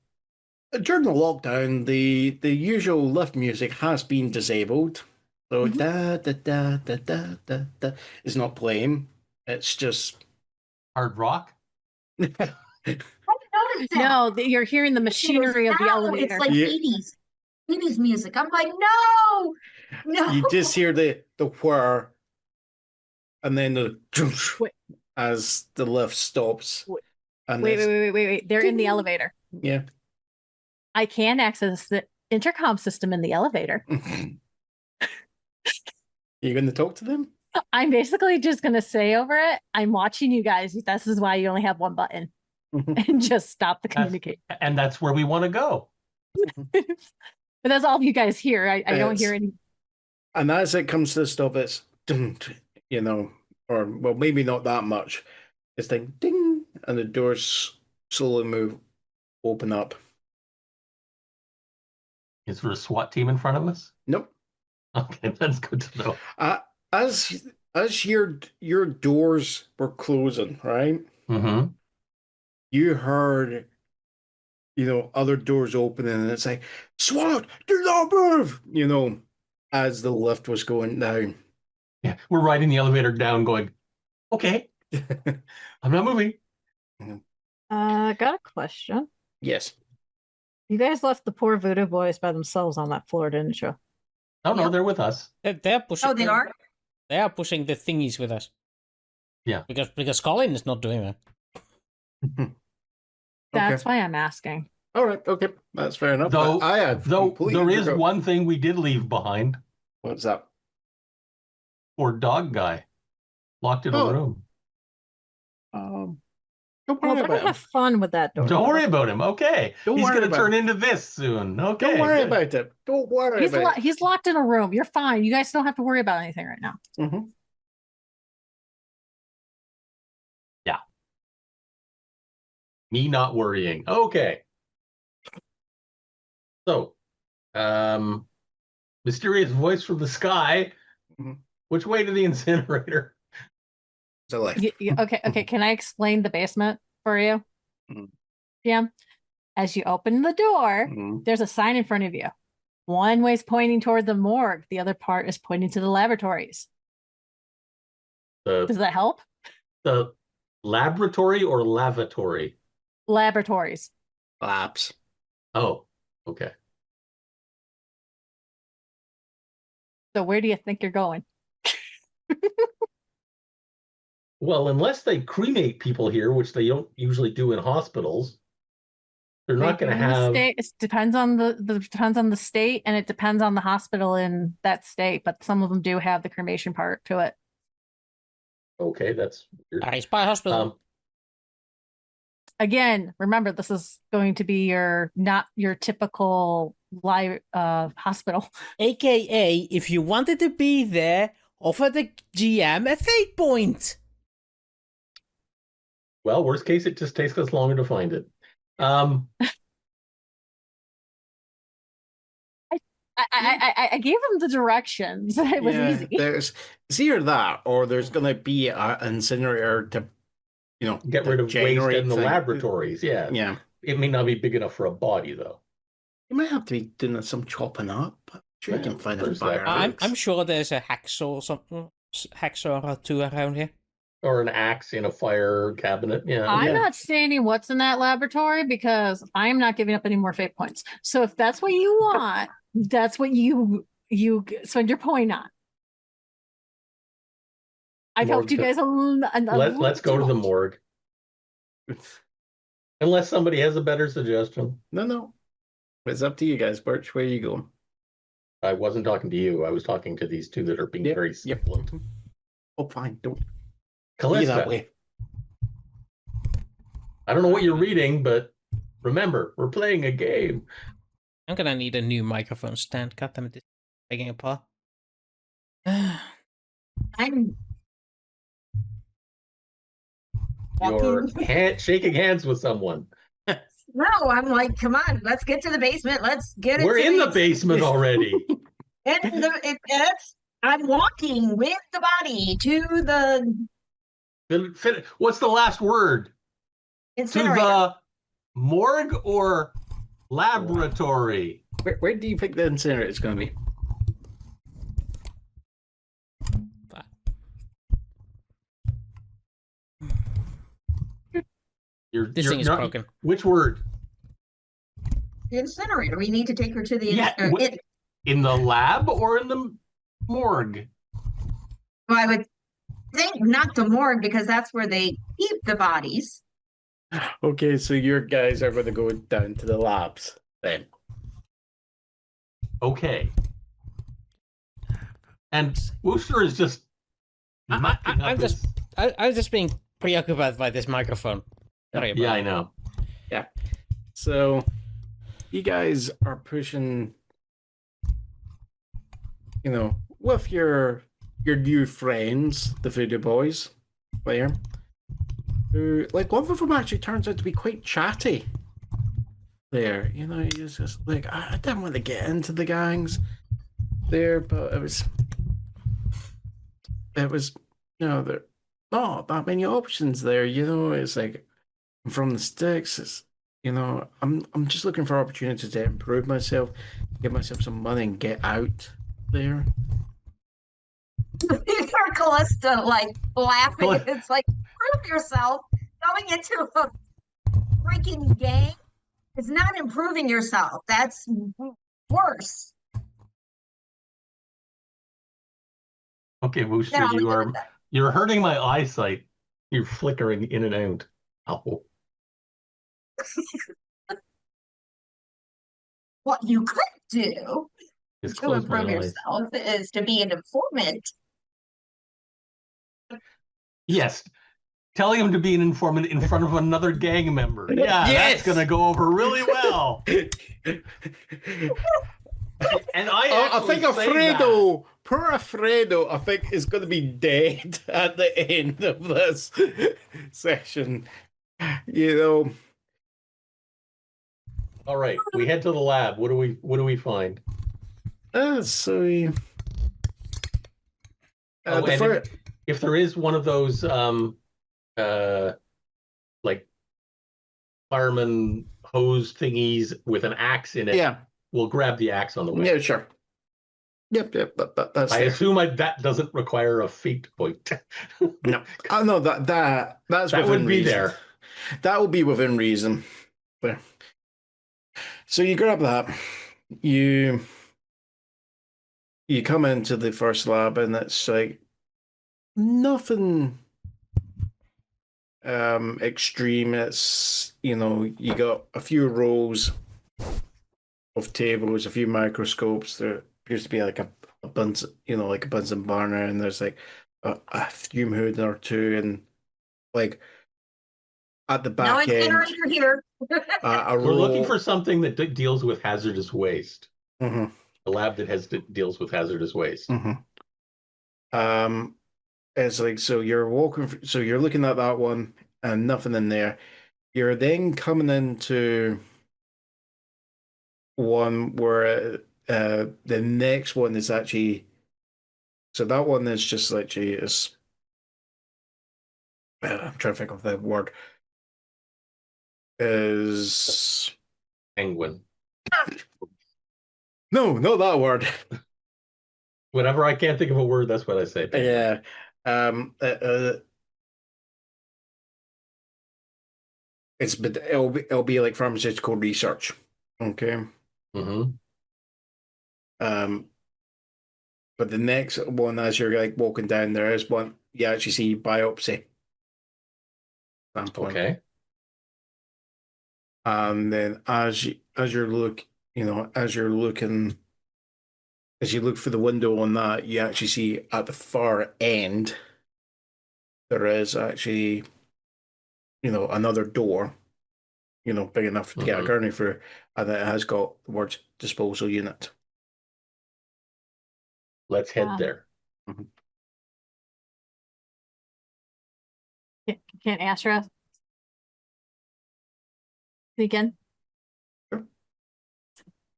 the lockdown, the usual lift music has been disabled. So da da da da da da da is not playing. It's just hard rock. I noticed that. No, you're hearing the machinery of the elevator. It's like 80s music. I'm like, no. You just hear the whir, and then the as the lift stops. And Wait. They're in the elevator. Yeah. I can access the intercom system in the elevator. You going to talk to them? I'm basically just going to say over it, I'm watching you guys. This is why you only have one button. And just stop the communication. And that's where we want to go. But that's all you guys hear. I don't hear any. And as it comes to the stop, it's, you know, or, well, maybe not that much. It's like, ding, and the doors slowly open up. Is there a SWAT team in front of us? Nope. Okay, that's good to know. As your doors were closing, right? Mm-hmm. You heard, you know, other doors opening, and it's like, SWAT, do not move, you know, as the lift was going down. Yeah, we're riding the elevator down going, okay, I'm not moving. Got a question. Yes. You guys left the poor voodoo boys by themselves on that floor, didn't you? Oh, no, they're with us. They're pushing. Oh, they are? They are pushing the thingies with us. Yeah. Because Colin is not doing that. That's why I'm asking. All right. Okay. That's fair enough. Though there is forgot. one thing we did leave behind. What's that? Poor dog guy. Locked in a room. Don't Well, worry they're about gonna him. have fun with that door. Don't worry about him. Okay. Don't He's worry going to about turn him. into this soon. Okay. Don't worry good. about it. Don't worry about it. He's locked in a room. You're fine. You guys don't have to worry about anything right now. Mm-hmm. Yeah. Me not worrying. Okay. So, mysterious voice from the sky. Mm-hmm. Which way to the incinerator? So like, Okay. Can I explain the basement for you? Mhm. Yeah. As you open the door, there's a sign in front of you. One way's pointing toward the morgue. The other part is pointing to the laboratories. Does that help? The Laboratory or lavatory? Laboratories. Labs. Oh, okay. So where do you think you're going? Well, unless they cremate people here, which they don't usually do in hospitals, they're not going to have. It depends on depends on the state, and it depends on the hospital in that state. But some of them do have the cremation part to it. Okay, that's weird. Ice by hospital. Again, remember this is going to be not your typical live hospital. AKA, if you wanted to be there, offer the GM a fate point. Well, worst case, it just takes us longer to find it. I gave them the directions. It was easy. There's either that, or there's going to be an incinerator to, get rid of waste in the laboratories. Yeah. Yeah. It may not be big enough for a body, though. You might have to be doing some chopping up. I'm sure you can find a fire. I'm sure there's a hacksaw or two around here. Or an axe in a fire cabinet. Yeah. I'm not stating what's in that laboratory because I'm not giving up any more fate points. So if that's what you want, that's what you spend your point on. I've helped you guys let's go to the morgue. Unless somebody has a better suggestion. No. It's up to you guys. Birch, where are you going? I wasn't talking to you. I was talking to these two that are being very simple. Oh, fine. Don't Calista. be that way. I don't know what you're reading, but remember, we're playing a game. I'm gonna need a new microphone stand. God damn it, this is taking apart. You're shaking hands with someone. No, I'm like, come on, let's get to the basement. Let's get it. We're in the basement already. I'm walking with the body to the. What's the last word? Incinerator. To the morgue or laboratory? Where do you think the incinerator is going to be? This thing is broken. Which word? The incinerator. We need to take her to the in the lab or in the morgue? Well, I would think not the morgue because that's where they keep the bodies. Okay, so your guys are going to go down to the labs then. Okay. And Wooster is just. I'm just being preoccupied by this microphone. Sorry about I know. Yeah. So you guys are pushing, with your new friends, the Voodoo Boys, there. Who, one of them actually turns out to be quite chatty. There, he's just like, I didn't want to get into the gangs there, but it was, there not that many options there. It's like, from the sticks, it's, I'm just looking for opportunities to improve myself, get myself some money, and get out there. Calista laughing. It's like, prove yourself. Going into a freaking gang is not improving yourself. That's worse. Okay, Wooster, you're hurting my eyesight. You're flickering in and out. Oh. What you could do to improve yourself is to be an informant. Yes. Telling him to be an informant in front of another gang member. Yeah, That's going to go over really well. And I think Alfredo, poor Alfredo, I think is going to be dead at the end of this session. All right, we head to the lab. What do we find? So if there is one of those fireman hose thingies with an axe in it, we'll grab the axe on the way. Yeah, sure. Yep. That's I there. assume that doesn't require a fate point. No. Oh no, that's That within would be reason. there. That will be within reason. There. So you grab that. You come into the first lab, and it's like nothing extreme. It's, you got a few rows of tables, a few microscopes. There appears to be like a Bunsen, like a Bunsen burner, and there's like a fume hood or two, and like at the No back end, incinerator here. a We're looking row. for something that deals with hazardous waste. Mhm, A lab that deals with hazardous waste. mhm. It's like, so you're walking, so you're looking at that one, and nothing in there. You're then coming into one where the next one is actually, so that one is just literally is. I'm trying to think of the word. Is Penguin. no, not that word. Whenever I can't think of a word, that's what I say. Penguin. Yeah. It'll be like pharmaceutical research. Okay. Mm-hmm. But the next one, as you're like walking down, there is one you actually see biopsy sampling. Okay. And then as you look, as you're looking, as you look for the window on that, you actually see at the far end there is actually, another door, big enough to get a gurney through, and it has got the words disposal unit. Let's head there. Mm-hmm. Can't Asra sneak in? Sure.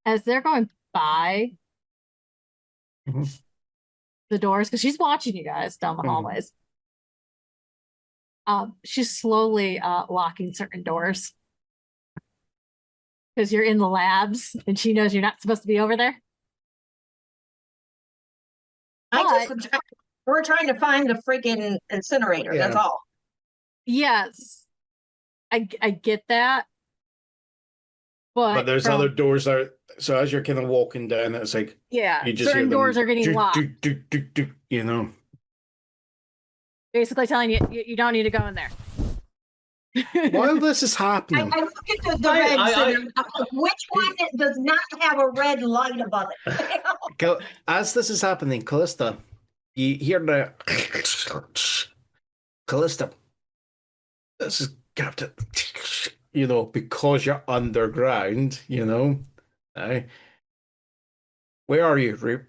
As they're going by Mm-hmm. the doors, because she's watching you guys down the hallways. She's slowly locking certain doors because you're in the labs and she knows you're not supposed to be over there. We're trying to find the freaking incinerator. Yeah. That's all. Yes, I get that, But there's other doors there. So as you're kind of walking down, it's like, yeah, you just certain hear doors are getting locked. Basically telling you don't need to go in there. While this is happening, I look at the reds and which one does not have a red light above it? as this is happening, Calista, you hear the Calista. This is Captain. Because you're underground. Where are you?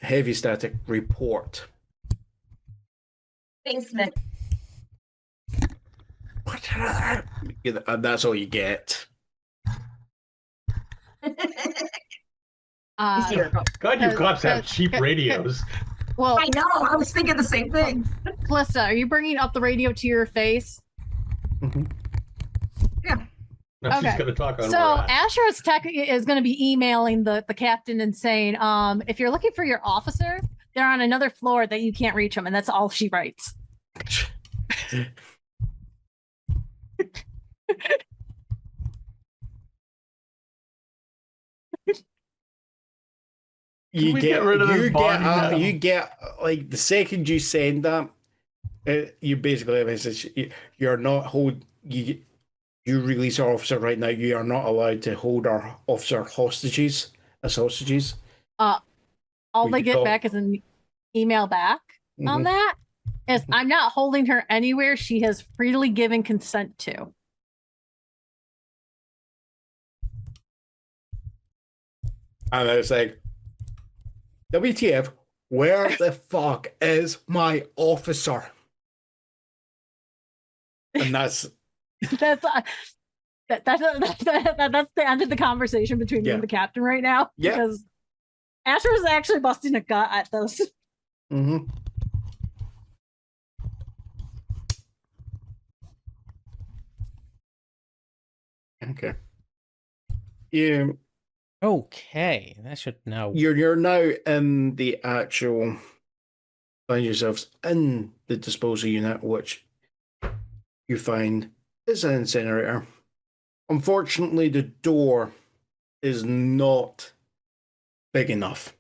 Heavy static report. Basement. And that's all you get. God, you cops have cheap radios. Well, I know. I was thinking the same thing. Calista, are you bringing up the radio to your face? Mm-hmm. Yeah. No, Okay. she's going to talk on So Asher is going to be emailing the captain and saying, if you're looking for your officer, they're on another floor that you can't reach them, and that's all she writes. You get like the second you send that, you basically have a message. You're not you release our officer right now. You are not allowed to hold our officer hostages as hostages. All they get back is an email back on that. Is I'm not holding her anywhere she has freely given consent to. And it's like, WTF, where the fuck is my officer? And that's that's the end of the conversation between me and the captain right now. Yeah. Because Asher is actually busting a gut at those. Mm-hmm. Okay. Okay, that should now. You're now in the actual. Find yourselves in the disposal unit, which you find is an incinerator. Unfortunately, the door is not big enough.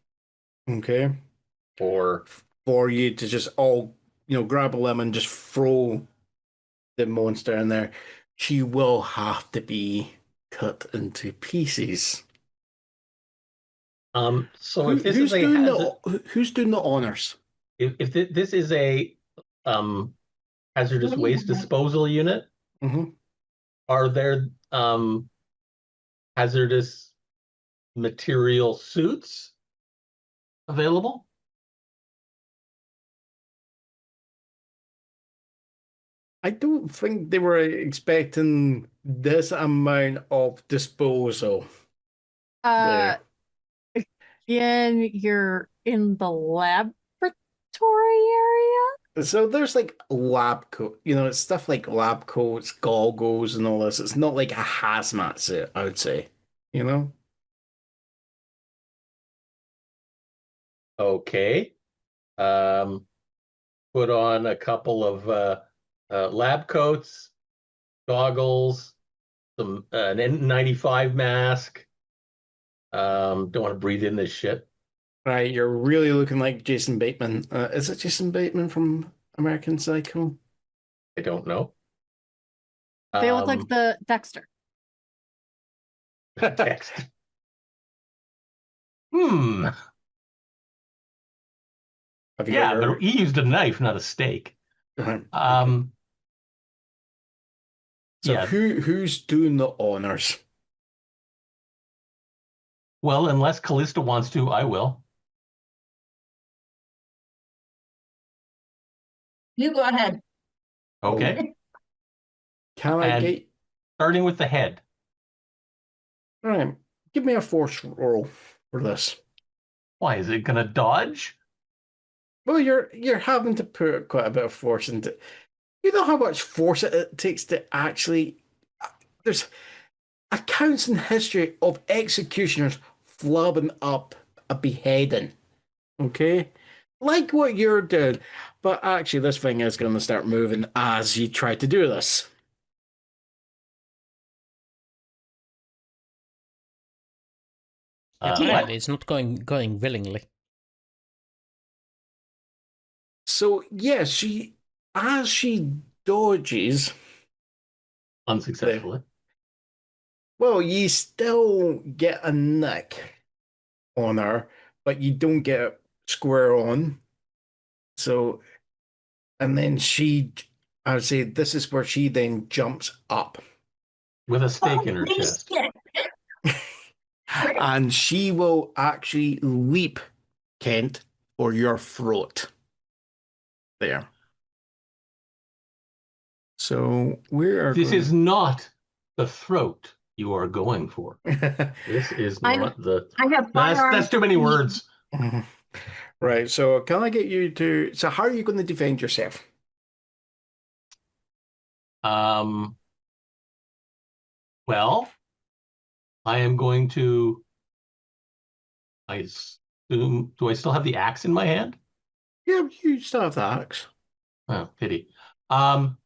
Okay, Or for you to just all grab a lemon, just throw the monster in there. She will have to be cut into pieces. So if this is a who's doing the honors? if this is a hazardous waste disposal unit, are there hazardous material suits available? I don't think they were expecting this amount of disposal. Again, you're in the laboratory area? So there's like lab coat, it's stuff like lab coats, goggles, and all this. It's not like a hazmat suit, I would say, Okay. Put on a couple of lab coats, goggles, some an N95 mask. Don't want to breathe in this shit. Right, you're really looking like Jason Bateman. Is it Jason Bateman from American Psycho? I don't know. They look like the Dexter. Text. Yeah, but he used a knife, not a stake. Okay. So yeah. Who's doing the honors? Well, unless Calista wants to, I will. You go ahead. Okay. Can I get starting with the head? All right. Give me a force roll for this. Why is it gonna dodge? Well, you're having to put quite a bit of force into. You know how much force it takes to actually. There's accounts in history of executioners flubbing up a beheading. Okay, like what you're doing, but actually, this thing is going to start moving as you try to do this. Apparently, it's not going willingly. So yeah, as she dodges unsuccessfully. Well, you still get a nick on her, but you don't get it square on. So, and then I would say this is where she then jumps up. With a stake in her chest. And she will actually leap, Kent, for your throat. There. So This is not the throat you are going for. This is not the. I have that's too many words. Right. So can I get you to? So how are you going to defend yourself? Well, I am going to. I assume. Do I still have the axe in my hand? Yeah, you still have the axe. Oh, pity. Well,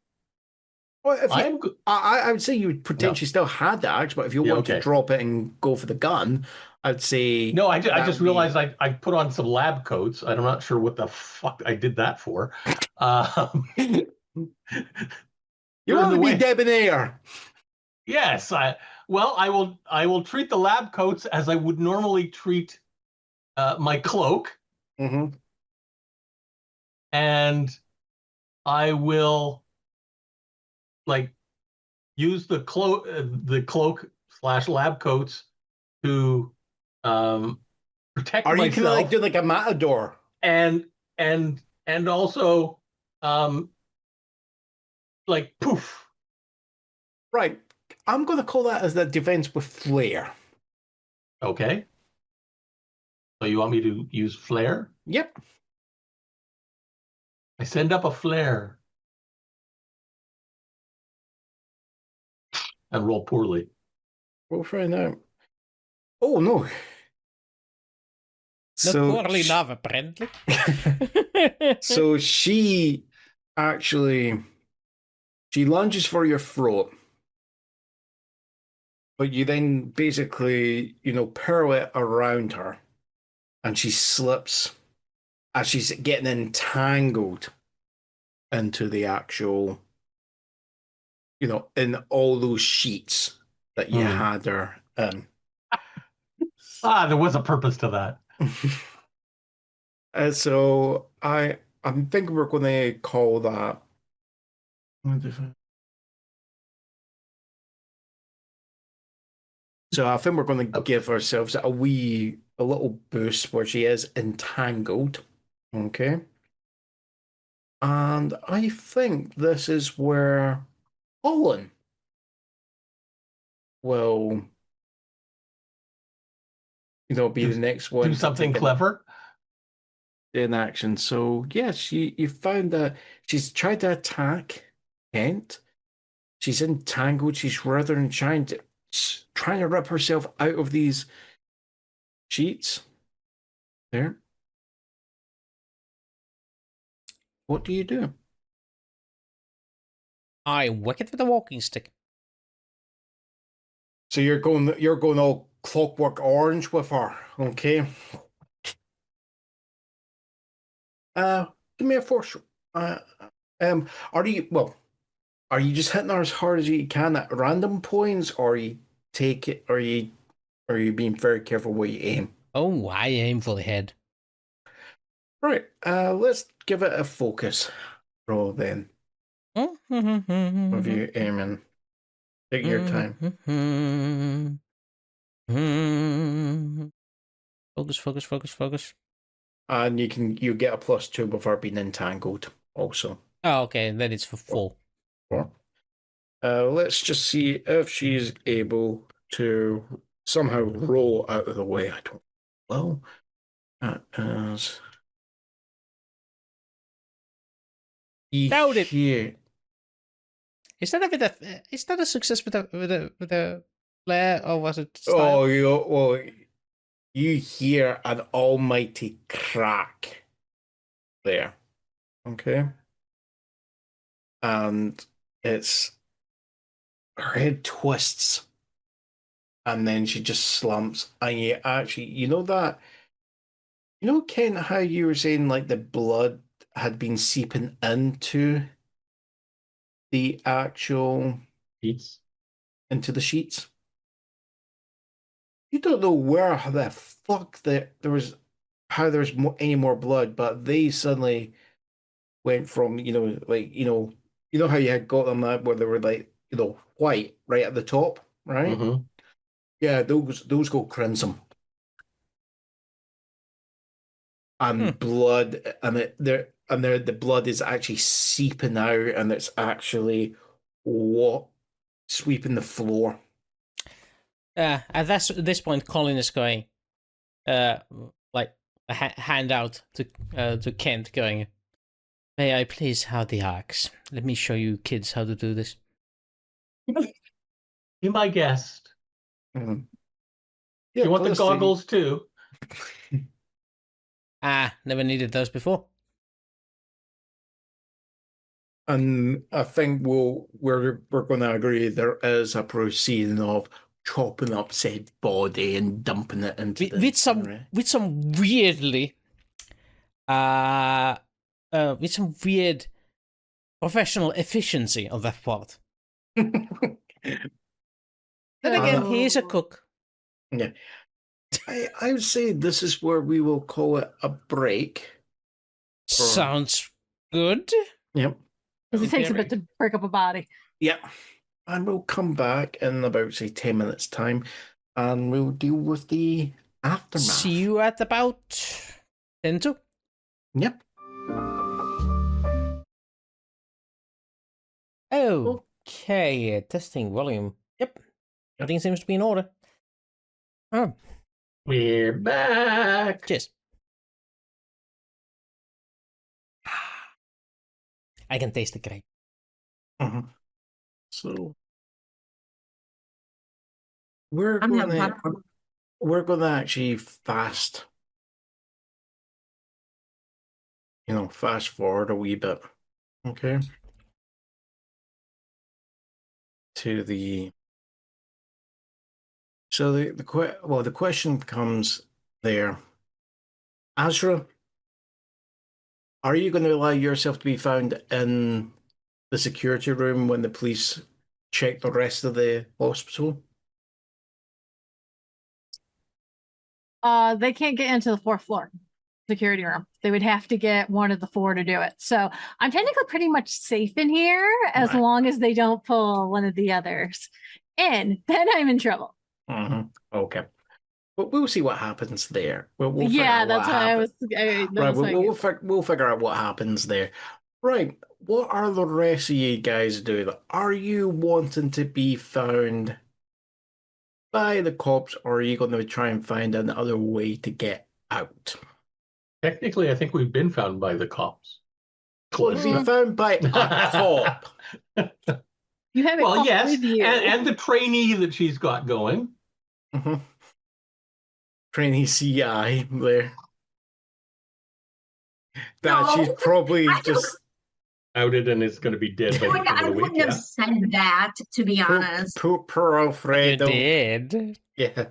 I would say you would potentially still have the axe, but if you want to drop it and go for the gun, I'd say no. I just realized I put on some lab coats. I'm not sure what the fuck I did that for. You want to be debonair. Yes, I will treat the lab coats as I would normally treat my cloak, and I will use the cloak / lab coats to protect myself. Are you gonna do like a matador? And also poof. Right. I'm gonna call that as the defense with flair. Okay. So you want me to use flare? Yep. I send up a flare. And roll poorly. We'll find out. Oh no. Not So poorly sh- enough, apparently. so she actually she lunges for your throat, but you then basically, pirouette around her, and she slips as she's getting entangled into the actual, in all those sheets that you had her in. There was a purpose to that. So I'm thinking we're going to call that. So I think we're going to give ourselves a little boost where she is entangled. Okay. And I think this is where Colin will, be the next one Do to something take clever. in action. So yes, you found that she's tried to attack Kent. She's entangled. She's rather than trying to rip herself out of these sheets. There. What do you do? I whack it with a walking stick. So you're going all Clockwork Orange with her, okay? Give me a force. Uh, are you just hitting her as hard as you can at random points, or you take it, or are you being very careful where you aim? Oh, I aim for the head. Right. Let's give it a focus roll then. Of you aiming. Take your time. Focus. And you get a +2 before being entangled also. Oh, okay, then it's for 4. Let's just see if she's able to somehow roll out of the way. I don't know. That is. Doubt it. Here. Is that a success with a flare, or was it style? Oh, you hear an almighty crack there. Okay. And it's her head twists, and then she just slumps. And Ken, how you were saying like the blood had been seeping into the actual Sheets. into the sheets. You don't know where the fuck there was any more blood, but they suddenly went from how you had got them that where they were like white right at the top, right? Mm-hmm. Yeah, those go crimson. And blood, and the blood is actually seeping out, and it's actually what sweeping the floor. At this point, Colin is going, like a hand out to Kent, going, "May I please have the axe? Let me show you kids how to do this." Be my guest. Mm-hmm. Yeah, you want the goggles too? Never needed those before. And I think we're going to agree there is a proceeding of chopping up said body and dumping it into with some weirdly with some weird professional efficiency on that part. Then again, he is a cook. Yeah. I would say this is where we will call it a break. Sounds good. Yep. Because it takes a bit to break up a body. Yep. And we'll come back in about, say, 10 minutes' time, and we'll deal with the aftermath. See you at about 10 to. Yep. Okay, testing volume. Yep. Everything seems to be in order. Oh. We're back. Cheers. I can taste the grape. Uh-huh. So we're going to we're going to actually fast forward a wee bit. Okay. To the So the question comes there. Asra, are you going to allow yourself to be found in the security room when the police check the rest of the hospital? They can't get into the 4th floor security room. They would have to get one of the 4 to do it. So I'm technically pretty much safe in here as long as they don't pull one of the others in. Then I'm in trouble. Okay. But we'll see what happens there. We'll yeah, that's what I was. Right, we'll figure out what happens there. Right, what are the rest of you guys doing? Are you wanting to be found by the cops, or are you going to try and find another way to get out? Technically, I think we've been found by the cops. Well, been found by a cop. You have it yes, with you. and the trainee that she's got going. Trainee CI there. No, She's probably just outed and is going to be dead by the end of the I week. wouldn't have said that, to be honest. Poor Alfredo. You did. Yeah.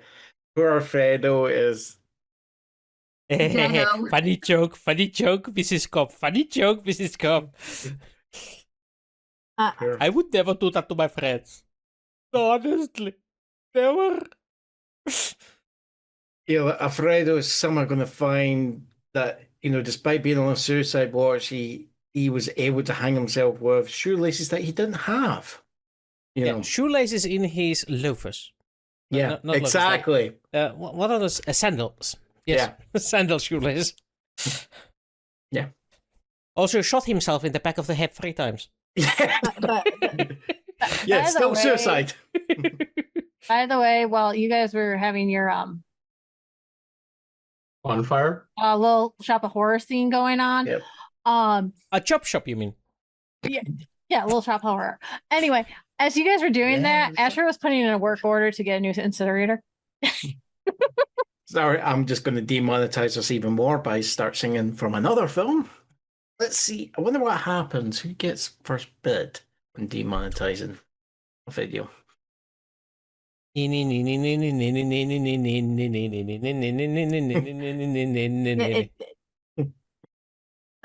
Poor Alfredo is. Funny joke, Mrs. Cop. Funny joke, Mrs. Cop. I would never do that to my friends. Honestly. Never. Alfredo is somehow going to find that, despite being on a suicide watch, he was able to hang himself with shoelaces that he didn't have. Shoelaces in his loafers. Yeah, not exactly. Loafers, what are those? Sandals. Yes, yeah. Sandal shoelaces. Yeah. Also shot himself in the back of the head 3 times. Yeah, still suicide. By the way, while you guys were having your on fire, a little shop of horror scene going on. Yep. A chop shop, you mean? Yeah, a little shop of horror. Anyway, as you guys were doing that, Asher was putting in a work order to get a new incinerator. Sorry, I'm just going to demonetize us even more by start singing from another film. Let's see. I wonder what happens. Who gets first bid when demonetizing a video?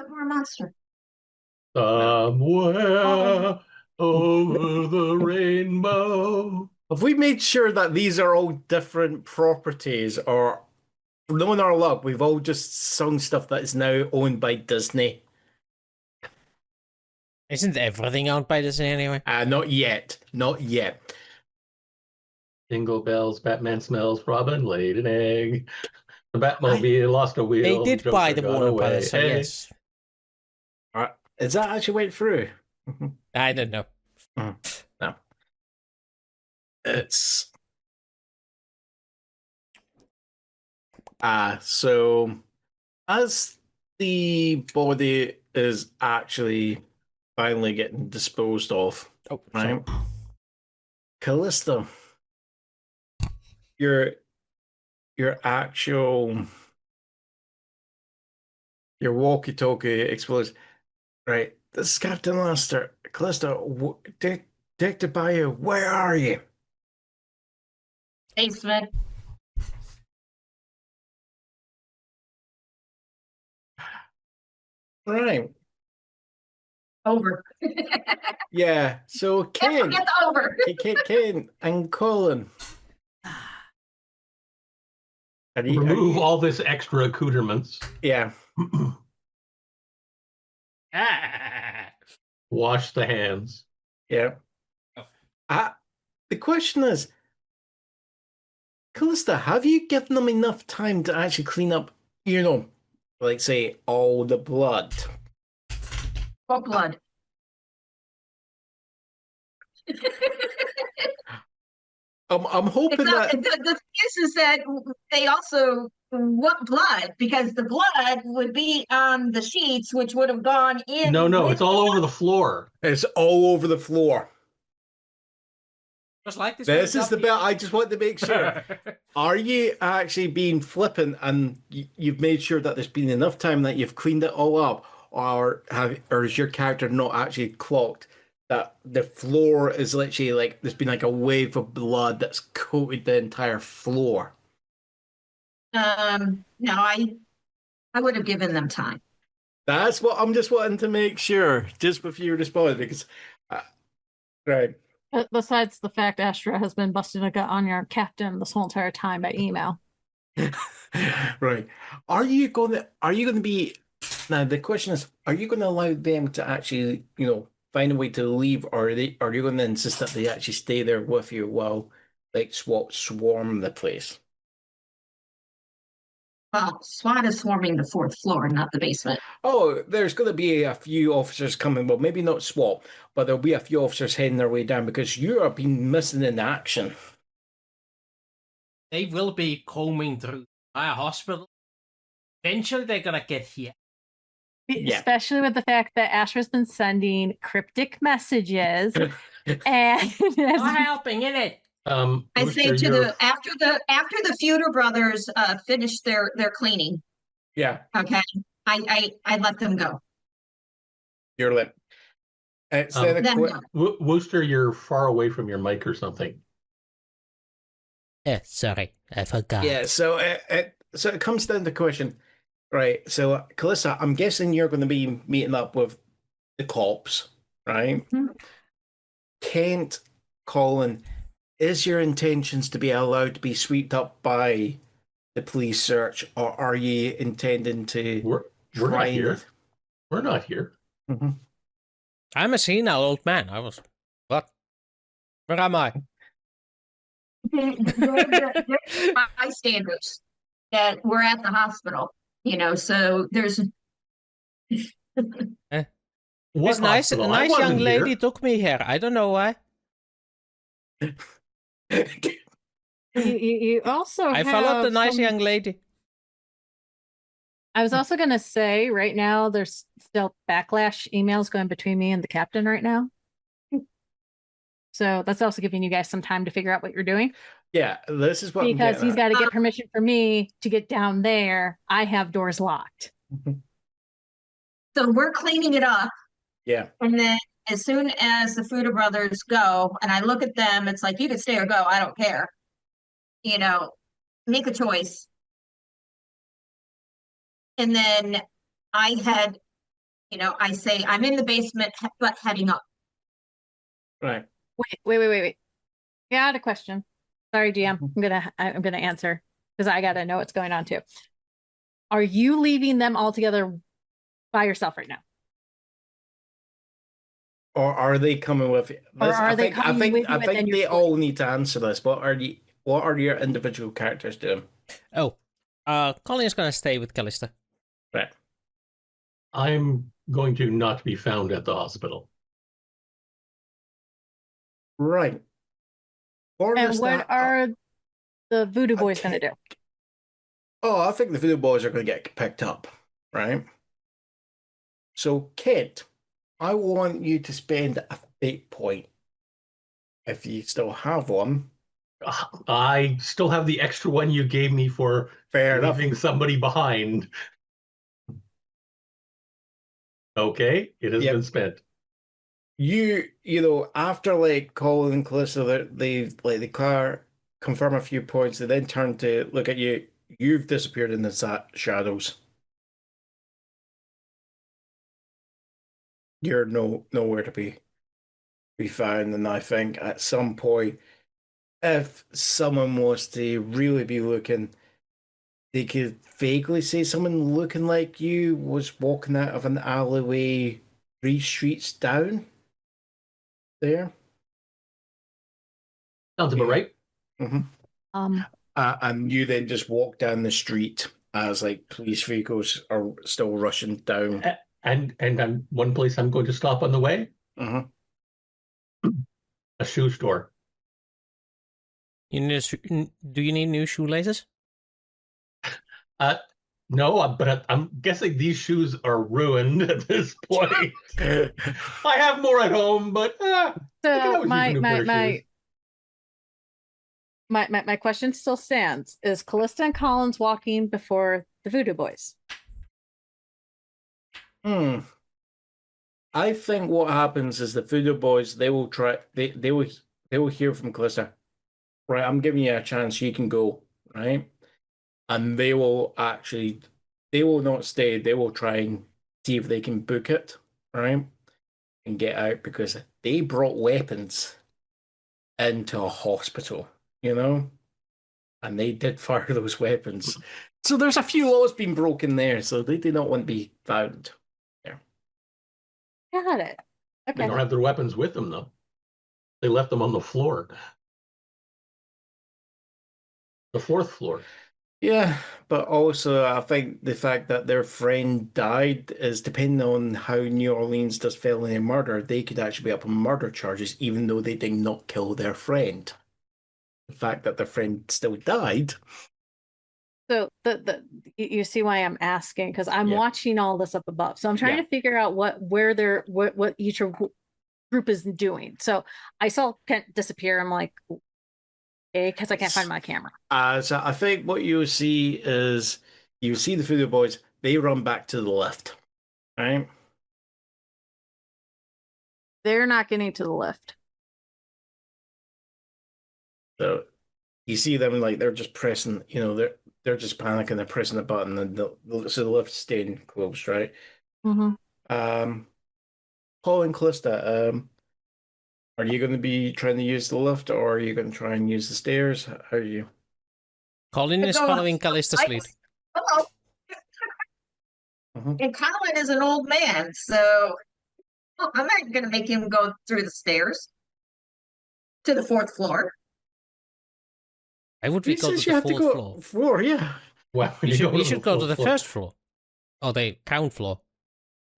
Monster. Somewhere over the rainbow. Have we made sure that these are all different properties, or knowing our luck, we've all just sung stuff that is now owned by Disney? Isn't everything owned by Disney anyway? Not yet. Not yet. Jingle bells, Batman smells, Robin laid an egg. The Batmobile lost a wheel. They did buy the Warner Brothers, so hey. yes. Is that actually went through? I don't know. No. It's so as the body is actually finally getting disposed of, right? Calista, your walkie-talkie explodes. Right, this is Captain Lester. Calista, Detective Bayou, where are you? Basement. Right. Over. Yeah, so Ken. It's over. Ken and Colin. Remove all this extra accoutrements. Yeah. Wash the hands. Yeah. The question is, Calista, have you given them enough time to actually clean up, like say, all the blood? What blood? I'm hoping that the thing is that they also what blood, because the blood would be on the sheets, which would have gone in. No, it's all over the floor. It's all over the floor. Just like This is the bit I just want to make sure. Are you actually being flippant and you've made sure that there's been enough time that you've cleaned it all up, or is your character not actually clocked that the floor is literally like there's been like a wave of blood that's coated the entire floor? No, I would have given them time. That's what I'm just wanting to make sure, just before you respond, because right. Besides the fact Asra has been busting a gut on your captain this whole entire time by email. Right. Are you going to be now the question is, are you going to allow them to actually, find a way to leave, or are you going to insist that they actually stay there with you while like swarm the place? Well, SWAT is swarming the 4th floor, not the basement. Oh, there's going to be a few officers coming. Well, maybe not SWAT, but there'll be a few officers heading their way down because you have been missing in action. They will be combing through our hospital. Eventually, they're gonna get here. Yeah. Especially with the fact that Asra's been sending cryptic messages and Not helping, innit? I say after the Feuder brothers finish their cleaning. Yeah. Okay. I let them go. Your lip. Wooster, you're far away from your mic or something. Yeah, sorry, I forgot. Yeah, so it comes down to the question, right? So Calista, I'm guessing you're going to be meeting up with the cops, right? Mm-hmm. Kent, Colin, is your intentions to be allowed to be swept up by the police search, or are you intending to? We're not here. We're not here. Mm-hmm. I'm a senile old man. What? Where am I? They're bystanders that were at the hospital, so there's This nice young lady took me here. I don't know why. you also I followed the nice young lady. I was also going to say right now there's still backlash emails going between me and the captain right now. So that's also giving you guys some time to figure out what you're doing. Yeah, this is what because he's got to get permission for me to get down there. I have doors locked. So we're cleaning it up. Yeah. And then as soon as the Feuder brothers go, and I look at them, it's like, you can stay or go. I don't care. Make a choice. And then I had, I say, I'm in the basement, but heading up. Right. Wait. Yeah, I had a question. Sorry, GM. I'm gonna answer because I gotta know what's going on too. Are you leaving them all together by yourself right now? Or are they coming with you? Or are they coming with you? I think they all need to answer this. What are your individual characters doing? Oh, Colin's gonna stay with Calista. Right. I'm going to not be found at the hospital. Right. And what are the Voodoo Boys going to do? Oh, I think the Voodoo Boys are going to get picked up, right? So, Kit, I want you to spend a fate point, if you still have one. I still have the extra one you gave me for leaving somebody behind. Okay, it has been spent. After like Colin and Calista, they confirm a few points. They then turn to look at you. You've disappeared in the shadows. You're nowhere to be found. And I think at some point, if someone was to really be looking, they could vaguely say someone looking like you was walking out of an alleyway 3 streets down. There. Sounds about right. Mm-hmm. And you then just walk down the street as like police vehicles are still rushing down. And one place I'm going to stop on the way. Mm-hmm. A shoe store. Do you need new shoelaces? No, but I'm guessing these shoes are ruined at this point. I have more at home, but so my My question still stands. Is Calista and Collins walking before the Voodoo Boys? I think what happens is the Voodoo Boys, they will try, they will hear from Calista, right? I'm giving you a chance, you can go, right? And they will not stay, they will try and see if they can book it, right? And get out because they brought weapons into a hospital, and they did fire those weapons. So there's a few laws being broken there, so they do not want to be found there. Got it. Okay. They don't have their weapons with them, though. They left them on the floor. The 4th floor. Yeah, but also I think the fact that their friend died is depending on how New Orleans does felony murder, they could actually be up on murder charges even though they did not kill their friend. The fact that their friend still died. So you see why I'm asking, because I'm watching all this up above. So I'm trying to figure out what each group is doing. So I saw Kent disappear. I'm like, okay, because I can't find my camera. So I think what you see is you see the Voodoo Boys, they run back to the lift. Right? They're not getting to the lift. So you see them like they're just pressing, they're just panicking, they're pressing the button, and so the lift's staying closed, right? Mm-hmm. Colin, Calista, are you going to be trying to use the lift, or are you going to try and use the stairs? How are you? Colin is following Callista's lead. Hello. And Colin is an old man, so I'm not going to make him go through the stairs to the 4th floor. I would go to the 4th floor. Yeah. Well, you should go to the 1st floor. Or the count floor.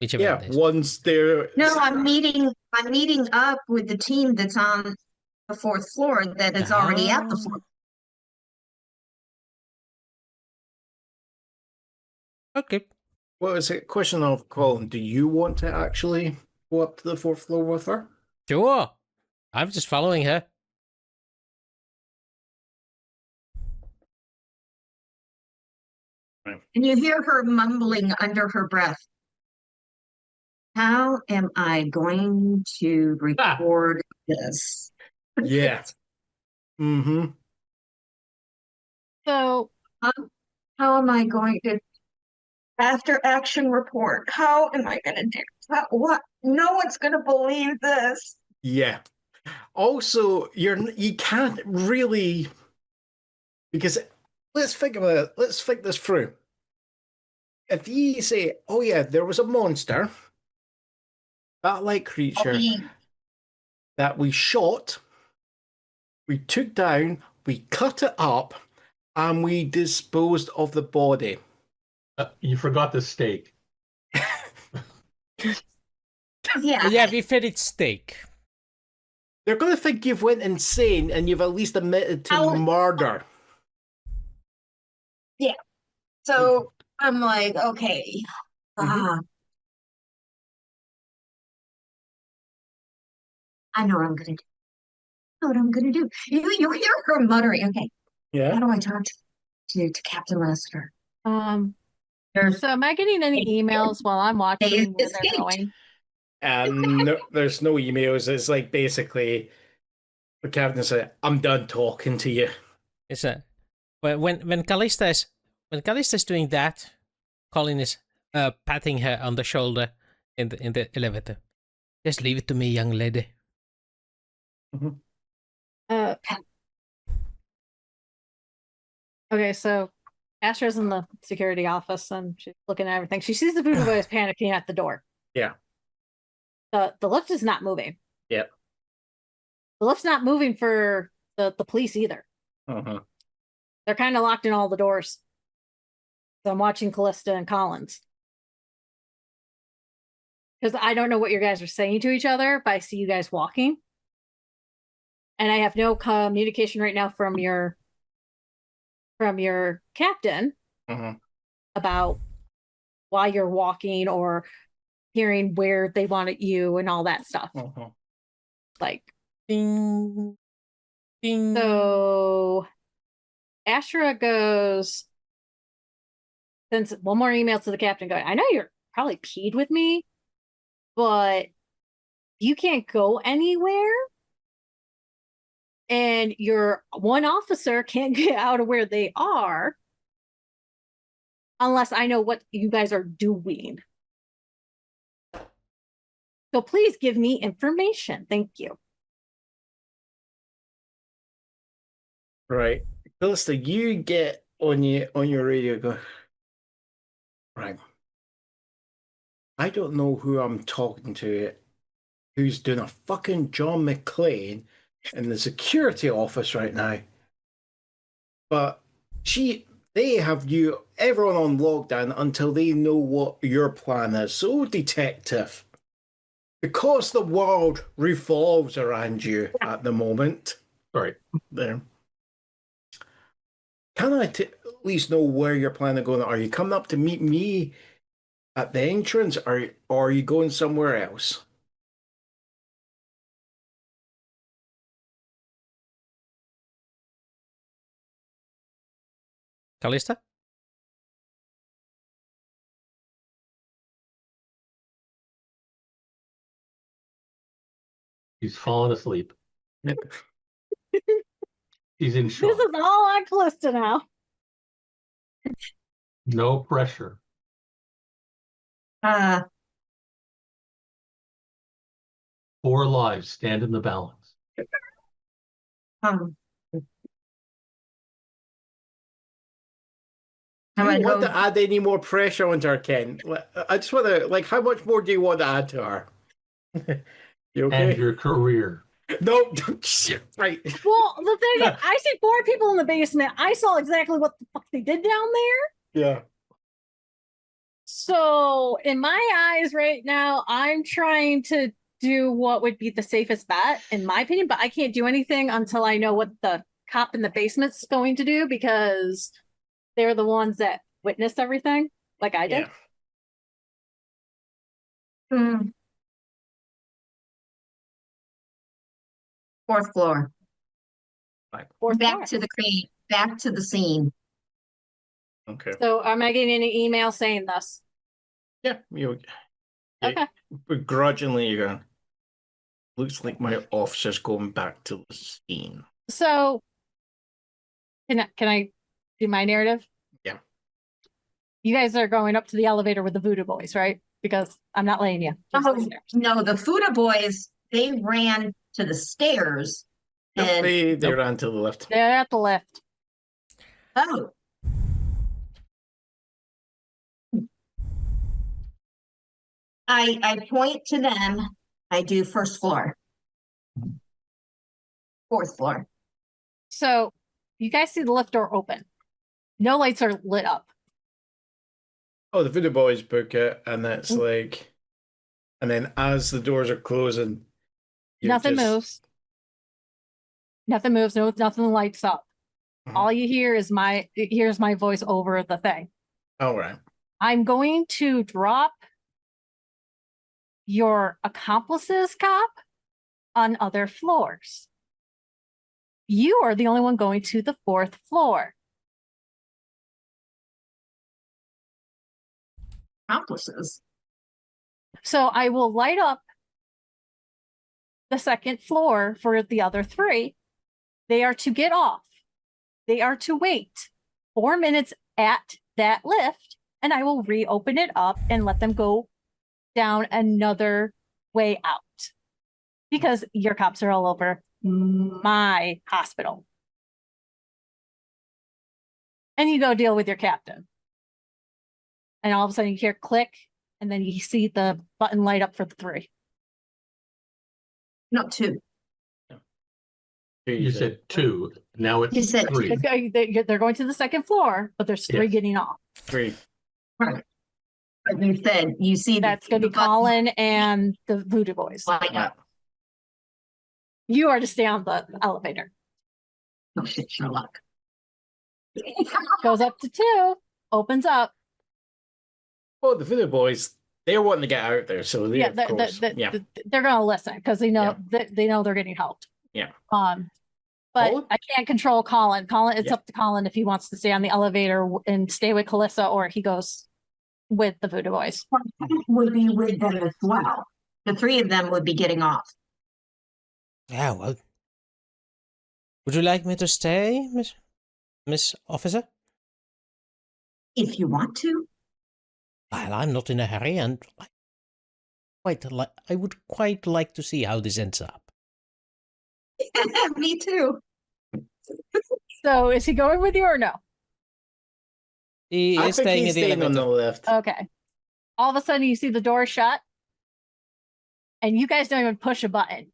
Whichever it is. Once there. No, I'm meeting up with the team that's on the 4th floor that is already at the 4th. Okay. Well, it's a question of, Colin, do you want to actually go up to the 4th floor with her? Sure. I'm just following her. And you hear her mumbling under her breath. How am I going to record this? Yeah. Mm-hmm. So, how am I going to after action report? How am I going to do that? What? No one's going to believe this. Yeah. Also, you can't really, because let's think about it. Let's think this through. If you say, "Oh yeah, there was a monster, bat-like creature that we shot, we took down, we cut it up, and we disposed of the body." You forgot the steak. Yeah, we fed it steak. They're going to think you've went insane and you've at least admitted to murder. Yeah. So I'm like, okay. I know what I'm going to do. I know what I'm going to do. You hear her muttering. Okay. Yeah. How do I talk to Captain Lester? So am I getting any emails while I'm watching where they're going? No, there's no emails. It's like basically the captain said, "I'm done talking to you." It's when Calista is doing that, Colin is patting her on the shoulder in the elevator. Just leave it to me, young lady. Okay, so Astra's in the security office and she's looking at everything. She sees the Voodoo Boys panicking at the door. Yeah. The lift is not moving. Yep. The lift's not moving for the police either. They're kind of locked in all the doors. So I'm watching Calista and Collins. Because I don't know what you guys are saying to each other, but I see you guys walking. And I have no communication right now from your captain about why you're walking or hearing where they wanted you and all that stuff. Like, Ding. Ding. So Asra goes, sends one more email to the captain going, I know you're probably peed with me, but you can't go anywhere. And your one officer can't get out of where they are unless I know what you guys are doing. So please give me information. Thank you. Right. Calista, you get on your radio, go, right. I don't know who I'm talking to who's doing a fucking John McClane in the security office right now. But they have everyone on lockdown until they know what your plan is. So, detective, because the world revolves around you at the moment. Sorry. There. Can I at least know where you're planning on going? Are you coming up to meet me at the entrance, or are you going somewhere else? Calista? He's fallen asleep. He's in shock. This is all on Calista now. No pressure. Four lives stand in the balance. Um, Do I'm you gonna want go. to add any more pressure onto her, Ken? I just want to, how much more do you want to add to her? You okay? And your career. No, right. Well, the thing is, I see 4 people in the basement. I saw exactly what the fuck they did down there. Yeah. So, in my eyes right now, I'm trying to do what would be the safest bet, in my opinion, but I can't do anything until I know what the cop in the basement's going to do because they're the ones that witnessed everything, like I did. Hmm. 4th floor. Fourth Back floor. to the crane. Back to the scene. Okay. So, am I getting any email saying this? Yeah. Okay. Begrudgingly, you're going, looks like my officer's going back to the scene. So, can I do my narrative? Yeah. You guys are going up to the elevator with the voodoo boys, right? Because I'm not letting you. No, the Fuda boys, they ran to the stairs. Nope, And they ran to the lift. They're at the lift. oh. I point to them. I do 1st floor. 4th floor. So you guys see the lift door open. No lights are lit up. Oh, the Voodoo Boys book it, and it's like, and then as the doors are closing, Nothing moves. Nothing moves. No, nothing lights up. All you hear is my voice over the thing. All right. I'm going to drop your accomplices, cop, on other floors. You are the only one going to the 4th floor. Accomplices. So I will light up the 2nd floor for the other 3. They are to get off. They are to wait 4 minutes at that lift, and I will reopen it up and let them go down another way out. Because your cops are all over my hospital. And you go deal with your captain. And all of a sudden you hear click, and then you see the button light up for the 3. No, 2. You said 2. Now it's You said 3. They're going to the 2nd floor, but there's 3 Yes. getting off. 3. Right. But you said you see That's going to be Colin and the Voodoo Boys. light up. You are to stay on the elevator. Oh shit, Sherlock. Goes up to 2, opens up. Oh, the Voodoo Boys, they're wanting to get out there, so they, Yeah, of course, they're going to listen because they know they're getting helped. Yeah. But Colin? I can't control Colin. It's Yeah. up to Colin if he wants to stay on the elevator and stay with Calista, or he goes with the Voodoo Boys. Would be with them as well. The three of them would be getting off. Yeah, well. Would you like me to stay, Miss Officer? If you want to. Well, I'm not in a hurry, and I would quite like to see how this ends up. Me too. So is he going with you or no? He I is think staying he's in the staying on elevator. the left. Okay. All of a sudden you see the door shut and you guys don't even push a button.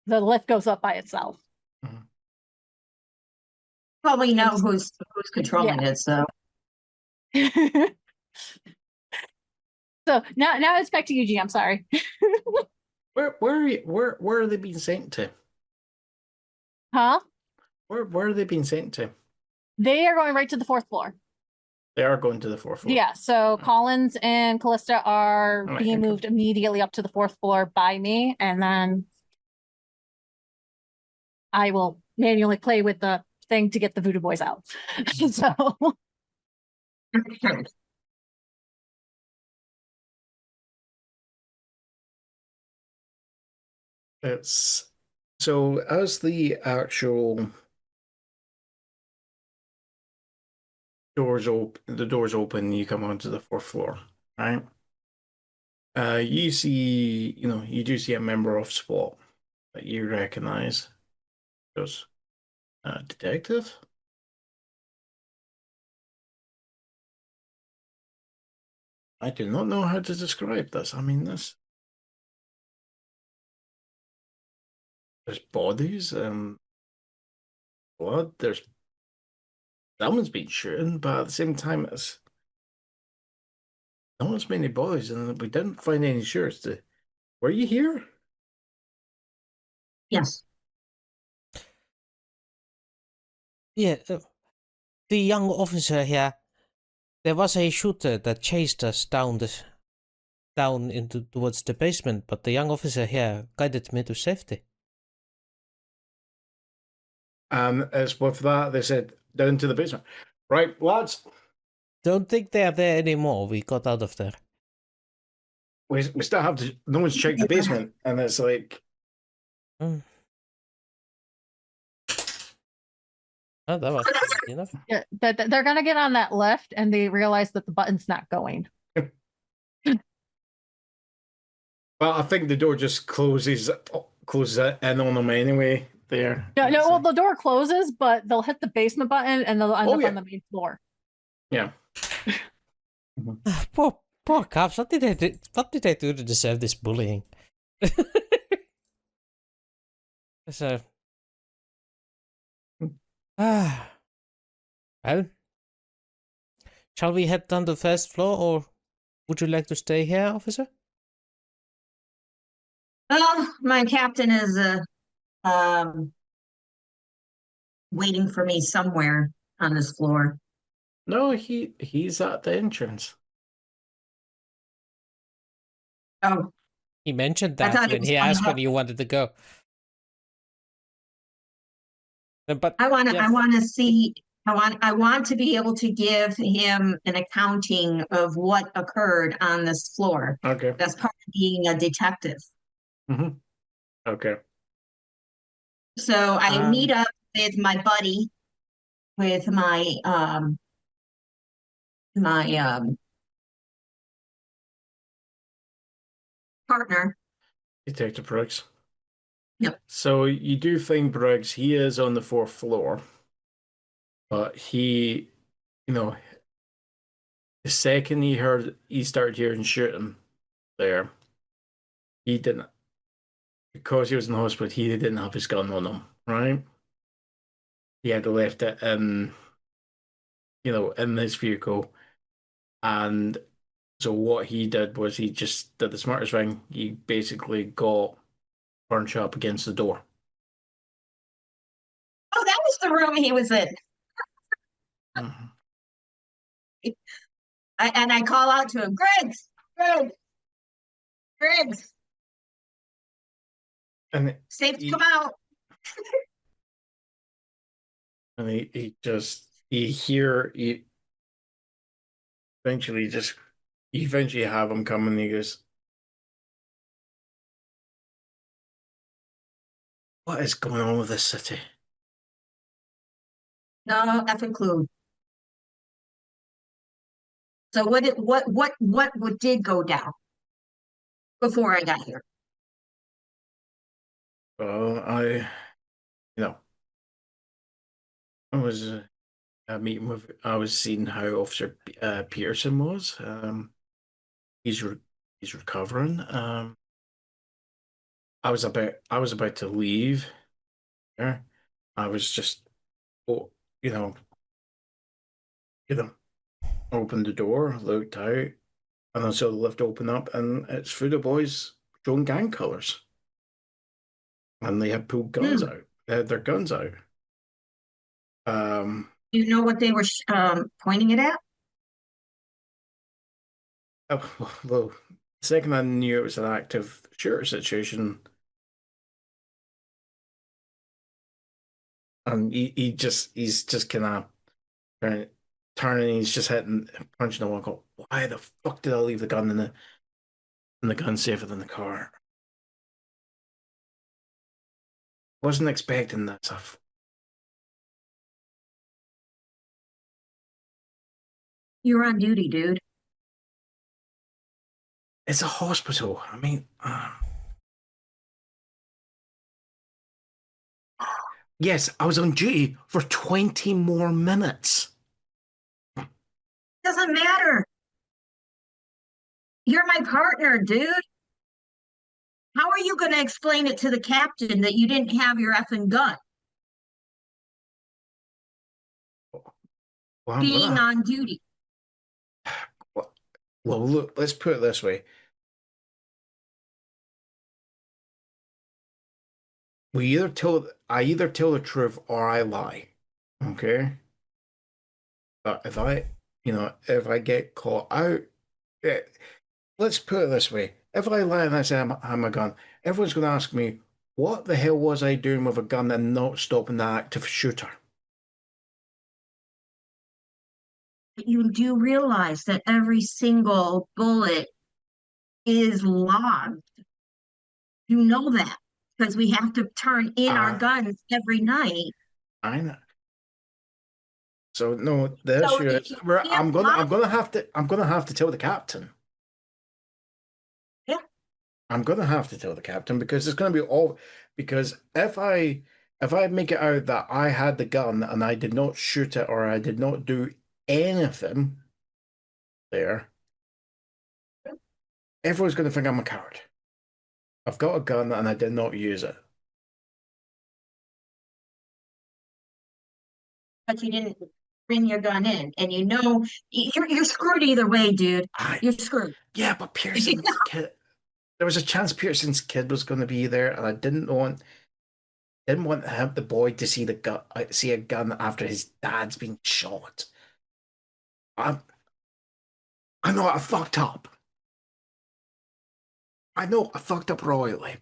The lift goes up by itself. Well, we know who's controlling it, so. So now it's back to you, G. I'm sorry. Where are they being sent to? Huh? Where are they being sent to? They are going right to the 4th floor. They are going to the 4th floor. Yeah, so Collins and Callista are Alright, being okay. moved immediately up to the 4th floor by me, and then I will manually play with the thing to get the Voodoo Boys out. So It's so as the actual the doors open, you come onto the 4th floor, right? You see, you do see a member of SWAT that you recognize. Goes, detective? I do not know how to describe this. I mean, there's bodies and blood. There's someone's been shooting, but at the same time, it's not as many bodies, and we didn't find any shirts. Were you here? Yes. Yeah, the young officer here. There was a shooter that chased us down into towards the basement, but the young officer here guided me to safety. And as with that, they said down to the basement. Right, lads. Don't think they are there anymore. We got out of there. We still have to. No one's checked the basement, and it's like. Oh, that was enough. yeah, they're gonna get on that lift, and they realize that the button's not going. Well, I think the door just closes in on them anyway. There. No, well, the door closes, but they'll hit the basement button, and they'll end up on the main floor. Yeah. Poor cops. What did they do? What did they do to deserve this bullying? So, well, shall we head down the 1st floor, or would you like to stay here, officer? Well, my captain is waiting for me somewhere on this floor. No, he's at the entrance. Oh, He mentioned I that thought he when was he coming asked up. when you wanted to go. But I want yes. to see. I want to be able to give him an accounting of what occurred on this floor. Okay. That's part of being a detective. Mm-hmm. Okay. So I meet up with my buddy, with my partner. Detective Briggs. Yep. So you do find Briggs. He is on the 4th floor, but he, the second he started hearing shooting there, he didn't, because he was in the hospital, he didn't have his gun on him, right? He had left it in his vehicle. And so what he did was he just did the smartest thing. He basically got burned up against the door. Oh, that was the room he was in. Mm-hmm. And I call out to him, Griggs. And Safe to come out. And he eventually just, you eventually have him come and he goes, what is going on with this city? No effing clue. So what did go down before I got here? Well, you know, I was meeting with, I was seeing how Officer Peterson was. He's re he's recovering. I was about to leave. Yeah, I was just, oh, you know, you know, opened the door, looked out, and I saw the lift open up, and it's through the boys showing gang colors, and they had pulled guns out. They had their guns out. Do you know what they were pointing it at? Well, the second I knew it was an active shooter situation, and he's just kind of turning, he's just hitting, punching the wall. Go, why the fuck did I leave the gun in the gun safer than the car? Wasn't expecting that stuff. You're on duty, dude. It's a hospital. I mean, yes, I was on duty for 20 more minutes. Doesn't matter. You're my partner, dude. How are you going to explain it to the captain that you didn't have your effing gun? Well, Being on duty. Well, look, let's put it this way. I either tell the truth or I lie. Okay? But if if I get caught out, eh, let's put it this way. If I lie and I say I'm a gun, everyone's going to ask me, what the hell was I doing with a gun and not stopping the active shooter? But you do realize that every single bullet is logged. You know that because we have to turn in our guns every night. I know. So no, the So issue is I'm gonna have to tell the captain. Yeah. I'm gonna have to tell the captain because it's gonna be all because if I make it out that I had the gun and I did not shoot it or I did not do anything there, everyone's gonna think I'm a coward. I've got a gun and I did not use it. But you didn't bring your gun in, and you're screwed either way, dude. You're screwed. Yeah, but Pearson's kid. There was a chance Pearson's kid was going to be there, and I didn't want him, the boy, to see see a gun after his dad's been shot. I know I fucked up. I know I fucked up royally.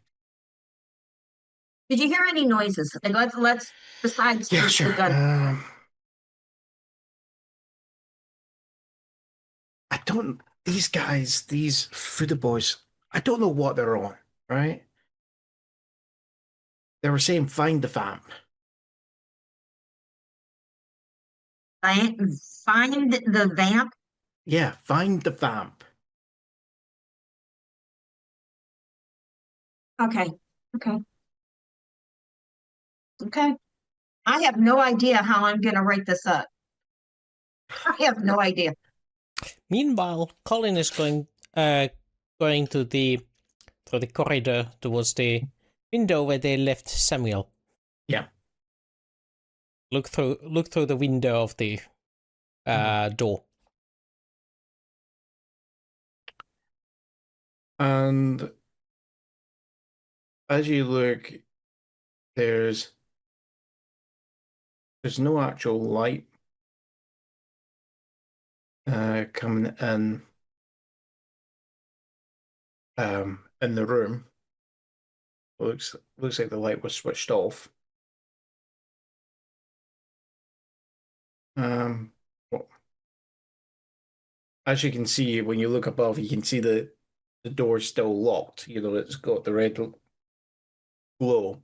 Did you hear any noises? And let's besides the gun. I don't. These guys, these foodie boys, I don't know what they're on. Right? They were saying find the vamp. Find the vamp. Yeah, find the vamp. Okay. I have no idea how I'm going to write this up. I have no idea. Meanwhile, Colin is going to the corridor towards the window where they left Samuel. Yeah. Look through the window of the door. And as you look, there's no actual light coming in the room. Looks like the light was switched off. Well, as you can see, when you look above, you can see the door's still locked. You know, it's got the red glow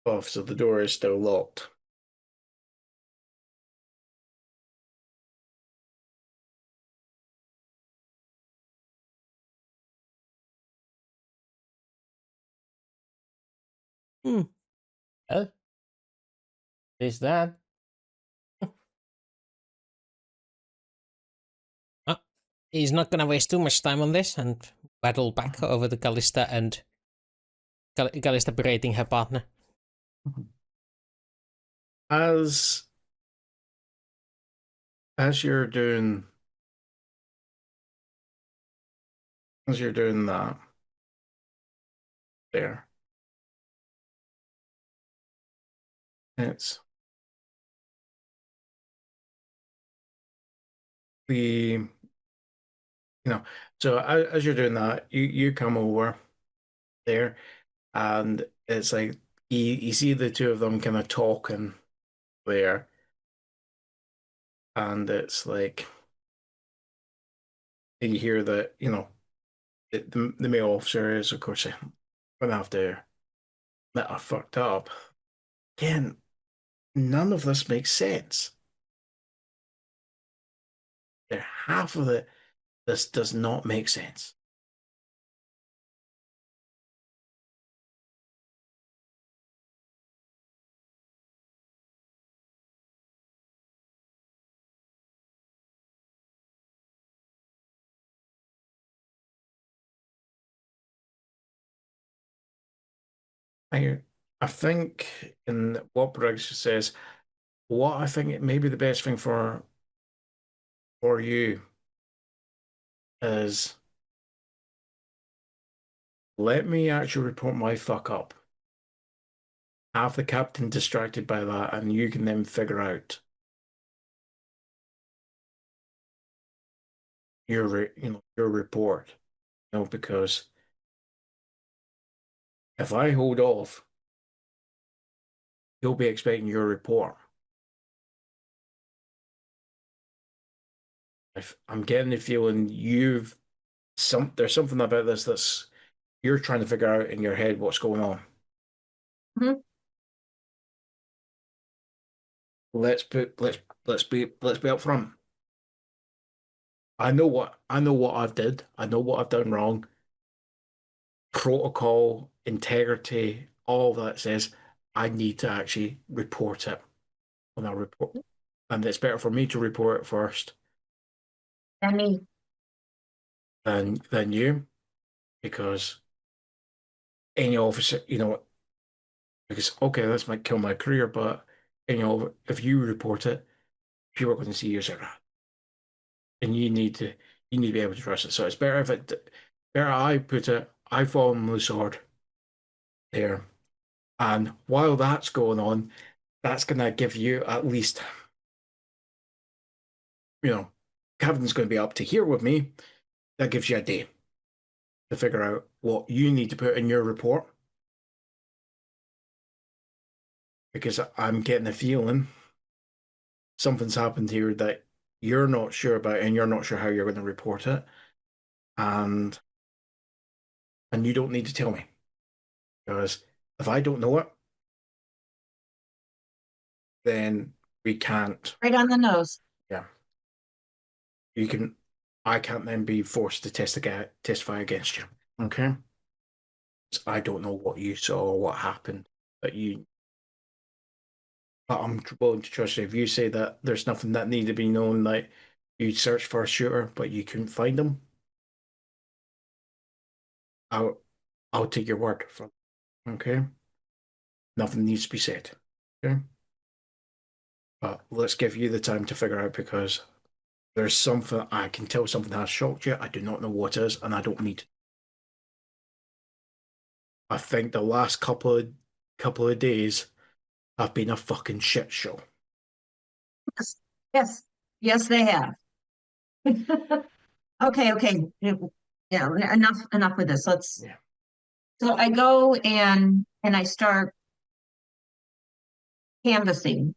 above, so the door is still locked. Well, is that? He's not going to waste too much time on this and battle back over to Calista and Calista berating her partner. As you're doing that there, it's the so as you're doing that, you come over there, and it's like you see the two of them kind of talking there, and it's like you hear that the male officer is, of course, gonna have to admit I fucked up. Again, none of this makes sense. Half of this does not make sense. I think in what Briggs says, what I think it may be the best thing for you is let me actually report my fuck up. Have the captain distracted by that, and you can then figure out your report. Because if I hold off, you'll be expecting your report. I'm getting the feeling there's something about this that's you're trying to figure out in your head what's going on. Mhm. Let's be upfront. I know what I've did. I know what I've done wrong. Protocol, integrity, all that says I need to actually report it when I report, and it's better for me to report it first I mean, than you, because any officer, because okay, this might kill my career, but if you report it, people are going to see you as a rat, and you need to be able to trust it. So it's better I fall on the sword there, and while that's going on, that's going to give you at least, Kevin's going to be up to here with me. That gives you a day to figure out what you need to put in your report, because I'm getting a feeling something's happened here that you're not sure about, and you're not sure how you're going to report it, and you don't need to tell me, because if I don't know it, then we can't. right on the nose. Yeah, I can't then be forced to testify against you. Okay, I don't know what you saw or what happened, but I'm willing to trust you. If you say that there's nothing that needed to be known, like you searched for a shooter but you couldn't find him, I'll take your word for it. Okay, nothing needs to be said. Okay, but let's give you the time to figure out, because there's something I can tell, something has shocked you. I do not know what it is, and I don't need. I think the last couple of days have been a fucking shit show. Yes, they have. Okay. Yeah, enough with this. Let's. Yeah. So I go and I start canvassing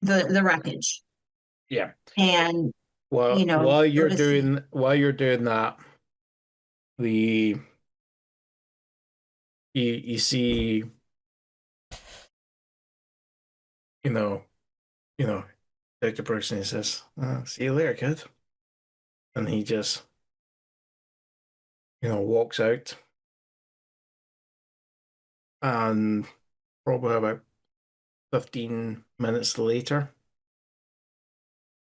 the wreckage. Yeah. And Well, you know, while go you're to see. doing that, you see, you know, Dr. Brooks, and he says, "See you later, kid," and he just, walks out, and probably about 15 minutes later,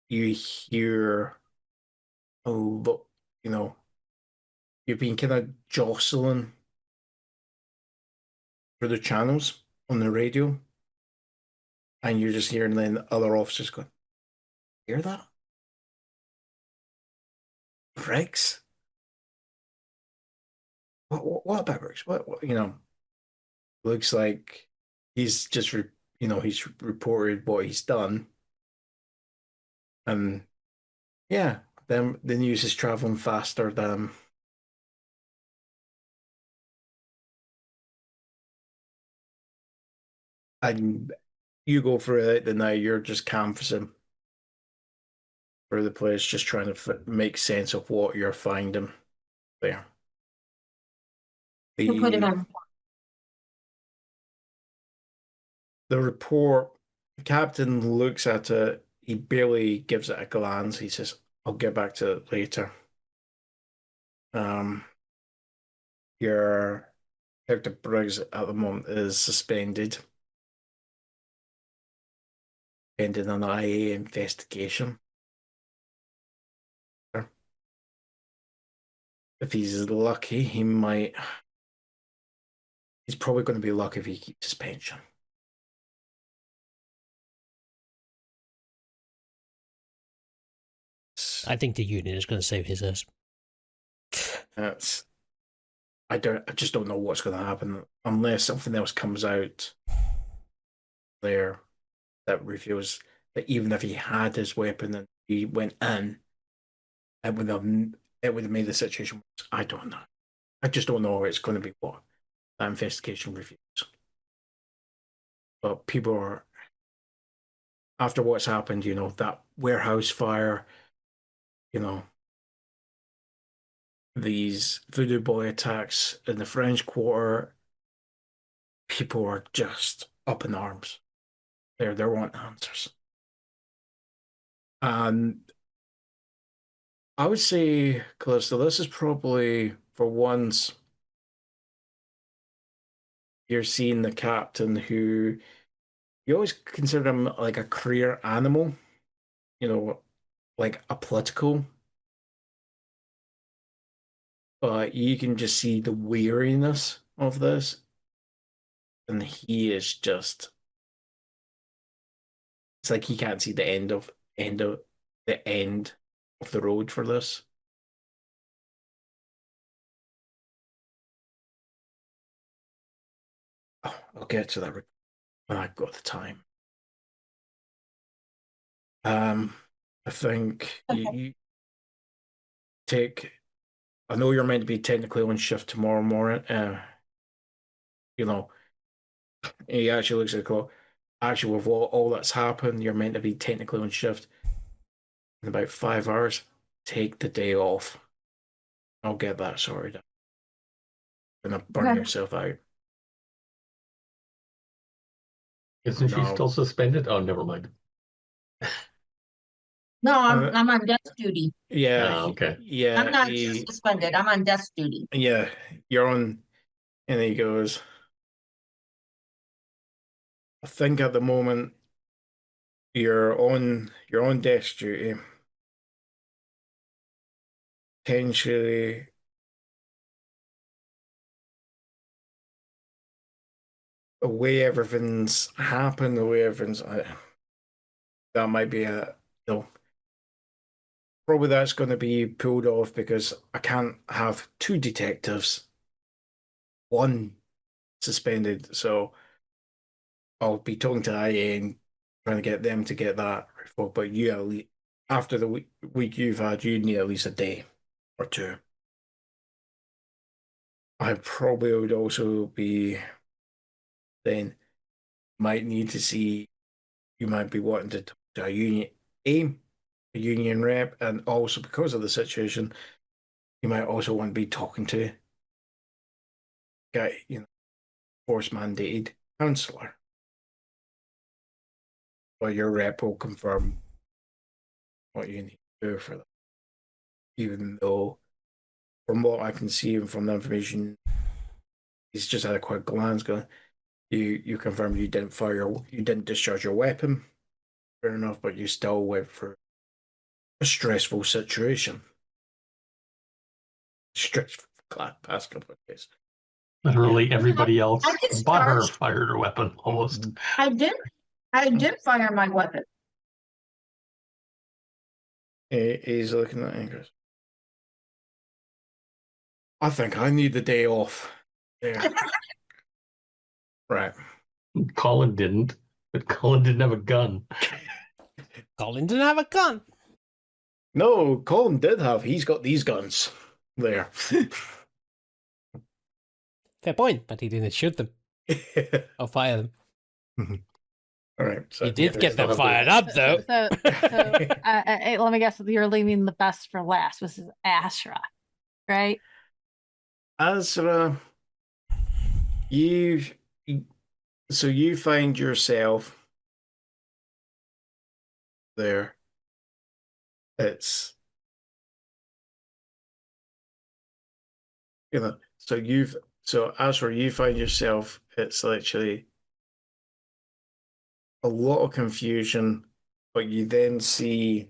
you hear a lot, you've been kind of jostling through the channels on the radio, and you're just hearing then other officers going, "Hear that? Briggs? What about Briggs? What looks like he's just, he's reported what he's done, and yeah, then the news is traveling faster than." And you go for it, then now you're just canvassing for the place, just trying to make sense of what you're finding there. To put it on. The report, the captain looks at it, he barely gives it a glance. He says, "I'll get back to it later." Your Dr. Briggs at the moment is suspended pending an IA investigation. If he's lucky, he's probably going to be lucky if he keeps his pension. I think the union is going to save his ass. I just don't know what's going to happen unless something else comes out there that reveals that even if he had his weapon and he went in, it would have made the situation worse. I don't know. I just don't know. It's going to be what that investigation reveals. But people are, after what's happened, that warehouse fire, these voodoo boy attacks in the French Quarter, people are just up in arms. They want answers. And I would say, Calista, this is probably, for once, you're seeing the captain who you always consider him like a career animal, like a political, but you can just see the weariness of this, and he is just, it's like he can't see the end of the road for this. Oh, I'll get to that when I've got the time. I think you take. I know you're meant to be technically on shift tomorrow morning. He actually looks at the clock. Actually, with all that's happened, you're meant to be technically on shift in about 5 hours. Take the day off. I'll get that sorted. Gonna burn yourself out. Isn't she still suspended? Oh, never mind. No, I'm on desk duty. Yeah. Okay. Yeah. I'm not suspended. I'm on desk duty. Yeah. You're on, and he goes, "I think at the moment you're on desk duty. Potentially the way everything's happened, the way everything's that might be probably that's going to be pulled off because I can't have two detectives, one suspended. So I'll be talking to IA and trying to get them to get that report. But you at least, after the week you've had, you need at least a day or two. I probably would also be then might need to see you might be wanting to talk to a union rep, and also because of the situation, you might also want to be talking to force mandated counselor. Or your rep will confirm what you need to do for them. Even though, from what I can see and from the information, he's just had a quick glance going, you confirm you didn't discharge your weapon. Fair enough, but you still went for a stressful situation. Stressful past couple of days. Literally everybody else I but her discharged. fired her weapon almost. I did fire my weapon. He's looking at it. I think I need the day off. Yeah. Right. Colin didn't, but Colin didn't have a gun. Colin didn't have a gun. No, Colin did have. He's got these guns there. Fair point, but he didn't shoot them or fire them. All right. So He did get them fired up, though. So let me guess, you're leaving the best for last. This is Asra, right? Asra, you find yourself there. It's so Asra, you find yourself. It's literally a lot of confusion, but you then see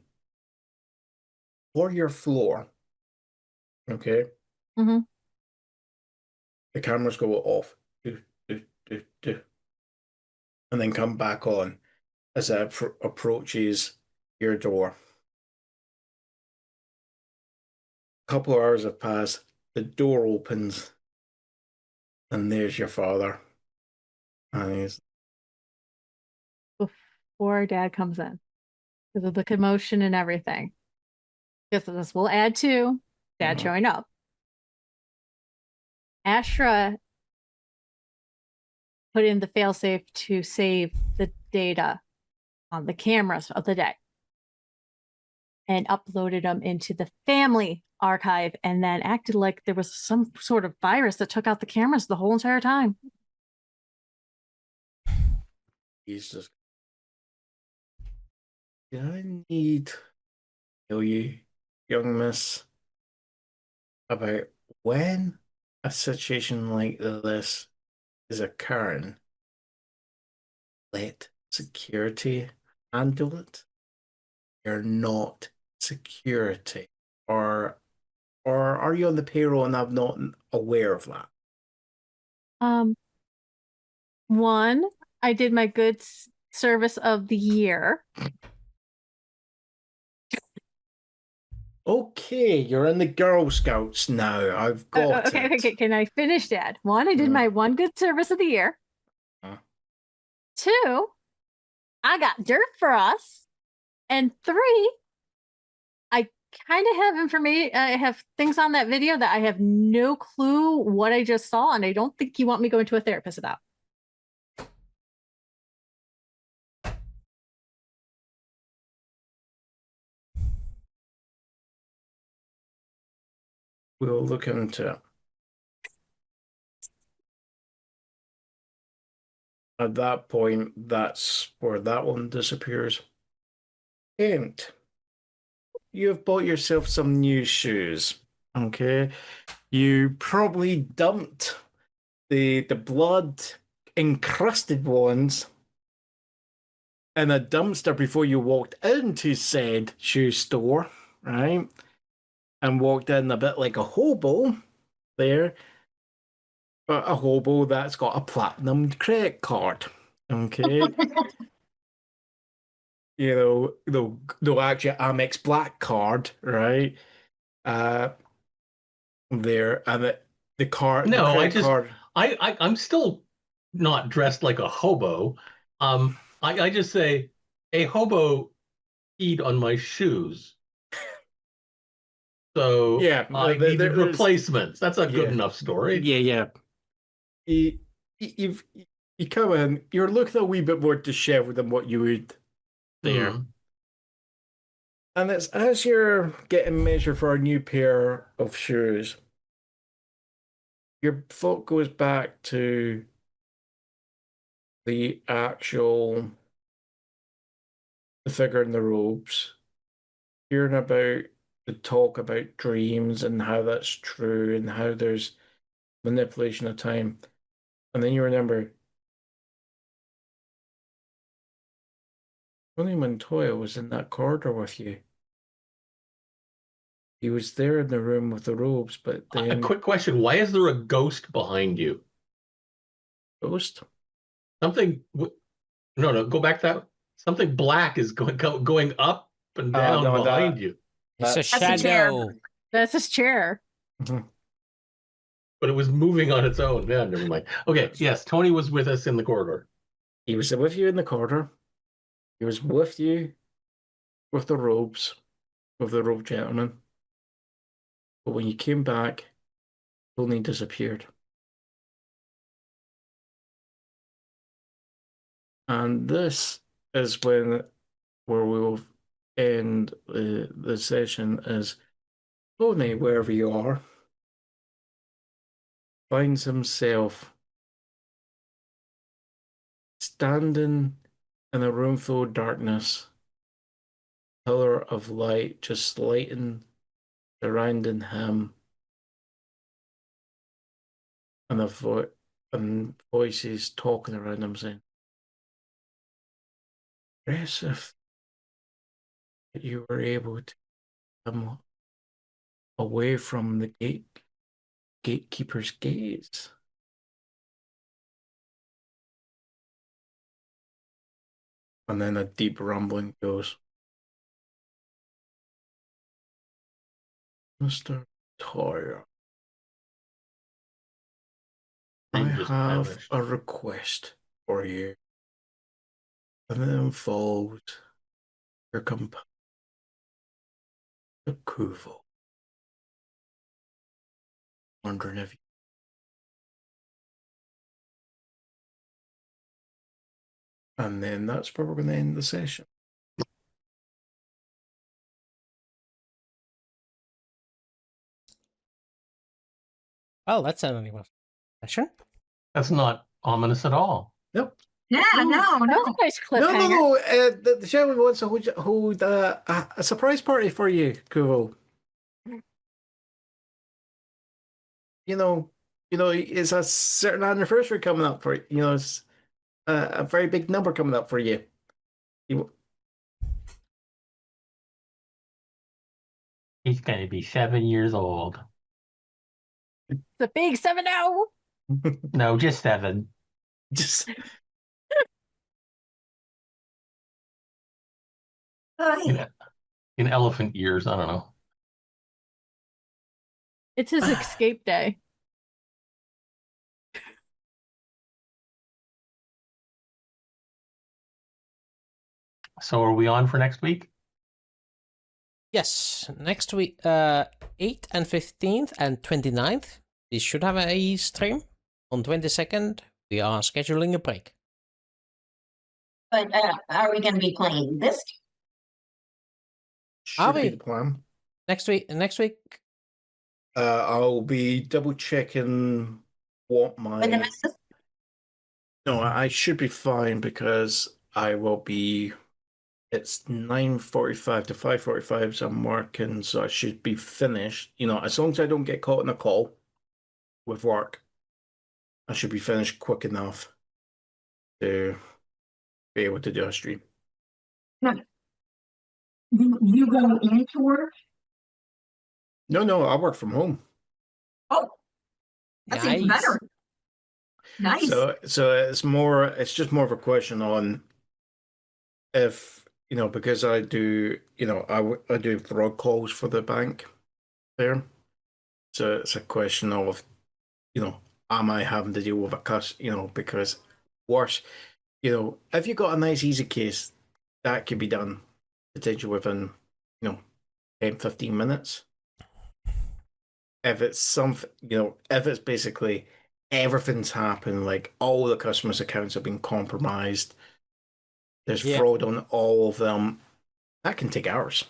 for your floor. Okay. Mm-hmm. The cameras go off, and then come back on as it approaches your door. A couple of hours have passed. The door opens, and there's your father. And he's Before Dad comes in, because of the commotion and everything. Because this will add to Dad showing up. Asra put in the failsafe to save the data on the cameras of the day and uploaded them into the family archive, and then acted like there was some sort of virus that took out the cameras the whole entire time. He's just, I need to tell you, young miss, about when a situation like this is occurring. Let security handle it. You're not security. Or are you on the payroll and I'm not aware of that? One, I did my good service of the year. Okay, you're in the Girl Scouts now. I've got it. Okay, can I finish, Dad? One, I did my one good service of the year. Two, I got dirt for us. And three, I kind of have information. I have things on that video that I have no clue what I just saw, and I don't think you want me going to a therapist about. We'll look into it. At that point, that's where that one disappears. And you've bought yourself some new shoes. Okay. You probably dumped the blood encrusted ones in a dumpster before you walked into said shoe store, right? And walked in a bit like a hobo there. But a hobo that's got a platinum credit card. Okay. The actually Amex Black card, right? There and the card. No, card. I'm still not dressed like a hobo. I just say a hobo peed on my shoes. So yeah, I needed replacements. That's a good enough story. Yeah. You come in, you're looking a wee bit more disheveled than what you would there. Mhm. And it's as you're getting measured for a new pair of shoes, your thought goes back to the actual the figure in the robes, hearing about the talk about dreams and how that's true and how there's manipulation of time. And then you remember only Montoya was in that corridor with you. He was there in the room with the robes, but A then quick question: why is there a ghost behind you? ghost. Something. No. Go back. Something black is going up and down No, behind you. It's a that's a chair. shadow. That's his chair. Mhm. But it was moving on its own. Yeah, never mind. Okay, yes, Tony was with us in the corridor. He was with you in the corridor. He was with you with the robes, with the robe gentleman. But when you came back, Tony disappeared. And this is where we'll end the session is Tony, wherever you are, finds himself standing in a room full of darkness, pillar of light just lighting surrounding him, and and voices talking around him saying, impressive that you were able to come away from the gatekeeper's gaze. And then a deep rumbling goes, Mr. Toyer, I And just have vanished. a request for you. And it involves your companion, the Kouvo. Wondering if you... And then that's where we're going to end the session. Well, that's an animal session. That's not ominous at all. Nope. Yeah, no. That's a nice cliffhanger. No. The chairman wants to hold a surprise party for you, Kouvo. It's a certain anniversary coming up for you. It's a very big number coming up for you. He's going to be 7 years old. It's a big 7-0. No, just 7. Just In elephant years, I don't know. It's his escape day. So are we on for next week? Yes, next week, 8th and 15th and 29th, we should have a stream. On 22nd, we are scheduling a break. But are we going to be playing this? should be we? the plan. Next week, I'll be double checking what my. With the missus? No, I should be fine because I will be. It's 9:45 to 5:45, so I'm working, so I should be finished. As long as I don't get caught in a call with work, I should be finished quick enough to be able to do a stream. You go into work? No, I work from home. Oh, that's even better. Nice. So it's just more of a question on if, because I do, I do fraud calls for the bank there. So it's a question of, am I having to deal with a because worse, if you got a nice easy case, that could be done potentially within, 10, 15 minutes. If it's if it's basically everything's happened, like all the customers' accounts have been compromised, there's fraud on all of them. That can take hours,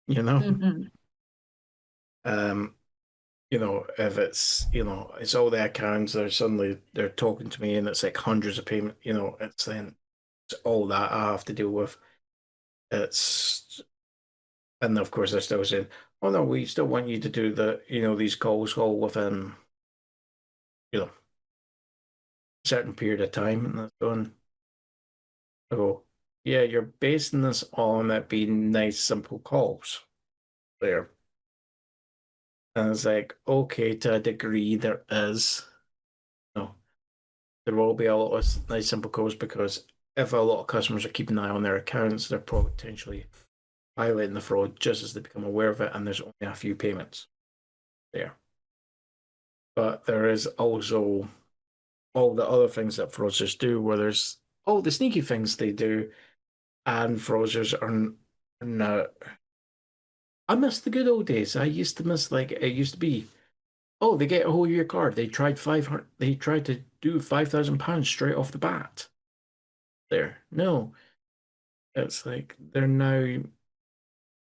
you know? If it's, it's all the accounts, they're talking to me and it's like hundreds of payment, it's then it's all that I have to deal with. And of course they're still saying, oh no, we still want you to do these calls all within, a certain period of time. And that's going, I go, yeah, you're basing this on it being nice, simple calls there. And it's like, okay, to a degree, there is. There will be a lot of nice, simple calls because if a lot of customers are keeping an eye on their accounts, they're potentially highlighting the fraud just as they become aware of it, and there's only a few payments there. But there is also all the other things that fraudsters do, where there's all the sneaky things they do, and fraudsters are not. I miss the good old days. I used to miss, like, it used to be, oh, they get a hold of your card. They tried to do £5,000 straight off the bat. There. No. It's like they're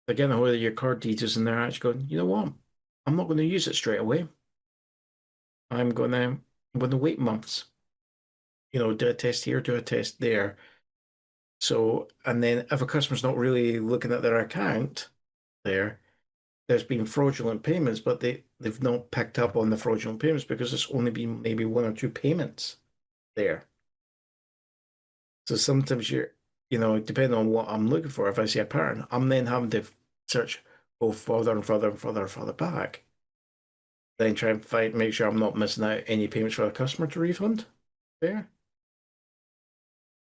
getting a hold of your card details and they're actually going, you know what? I'm not going to use it straight away. I'm going to wait months. Do a test here, do a test there. So, and then if a customer's not really looking at their account there's been fraudulent payments, but they've not picked up on the fraudulent payments because there's only been maybe 1 or 2 payments there. So sometimes depending on what I'm looking for, if I see a pattern, I'm then having to go further and further and further and further back. Then try and make sure I'm not missing out any payments for the customer to refund there.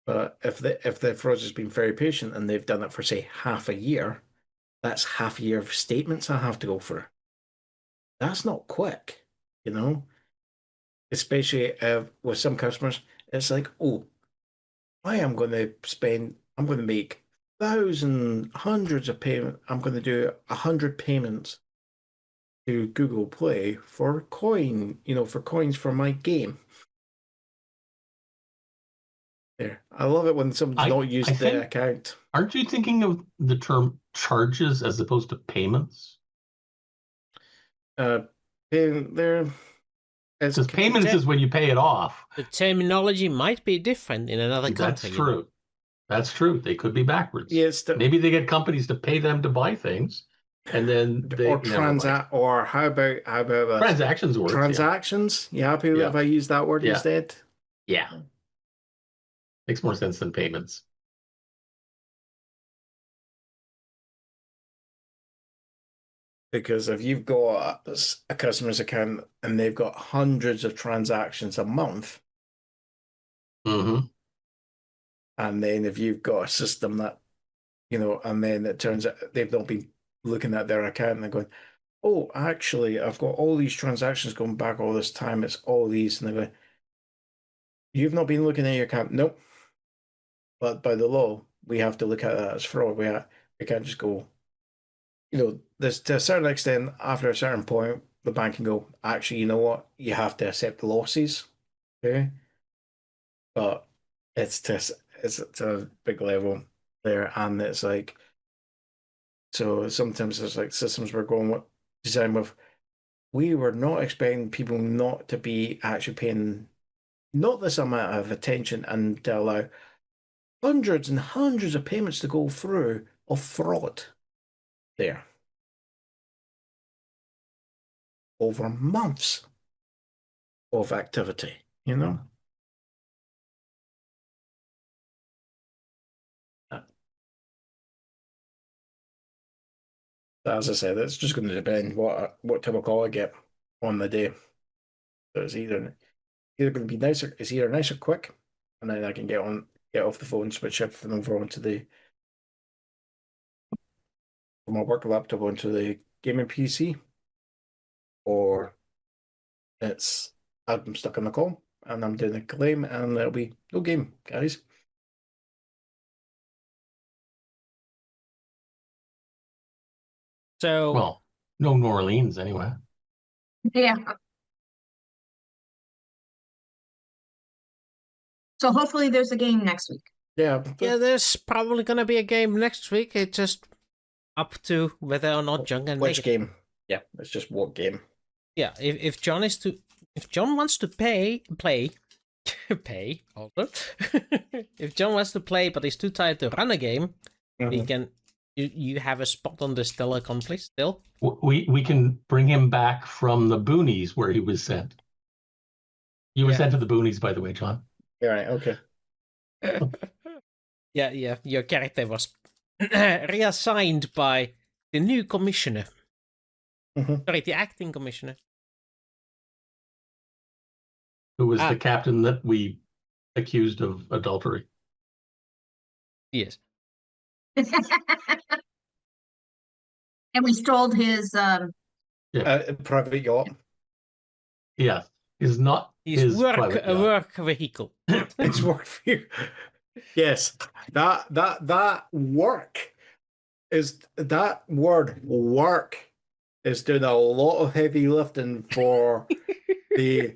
But if the fraudster's been very patient and they've done it for, say, half a year, that's half a year of statements I have to go through. That's not quick, Especially with some customers, it's like, oh, I'm going to make hundreds of payments. I'm going to do 100 payments to Google Play for coins for my game. There. I love it when someone's not used the account. Aren't you thinking of the term charges as opposed to payments? Because payments is when you pay it off. The terminology might be different in another country. That's true. That's true. They could be backwards. Yes. Maybe they get companies to pay them to buy things, and then or how about transactions work? Transactions. You happy if I use that word instead? Yeah. Makes more sense than payments. Because if you've got a customer's account and they've got hundreds of transactions a month, and then if you've got a system that, and then it turns out they've not been looking at their account and they're going, oh, actually, I've got all these transactions going back all this time. It's all these. And they're going, you've not been looking at your account. Nope. But by the law, we have to look at that as fraud. We can't just go, there's to a certain extent, after a certain point, the bank can go, actually, you know what? You have to accept the losses. Okay. But it's a big level there. And it's like, so sometimes there's like systems we're designed with. We were not expecting people not to be actually paying not this amount of attention and to allow hundreds and hundreds of payments to go through of fraud there over months of activity, As I said, it's just going to depend what type of call I get on the day. So it's either going to be nicer. It's either nice or quick, and then I can get off the phone, switch everything over onto from my work laptop onto the gaming PC, or I'm stuck on the call and I'm doing a claim, and there'll be no game, guys. So, well, no New Orleans anyway. Yeah. So hopefully there's a game next week. Yeah. Yeah, there's probably gonna be a game next week. It's just up to whether or not John can make Which it. game? Yeah, it's just what game. Yeah, if John wants to pay also. If John wants to play but he's too tired to run a game, he can. You have a spot on the stellar conflict still. We can bring him back from the boonies where he was sent. You were sent to the boonies, by the way, John. All right. Okay. Yeah. Your character was reassigned by the new commissioner. Sorry, the acting commissioner. Who was the captain that we accused of adultery? Yes. And we stole his private yacht. Yeah, is not his private yacht. work vehicle. It's work for you. Yes, that work is that word work is doing a lot of heavy lifting for the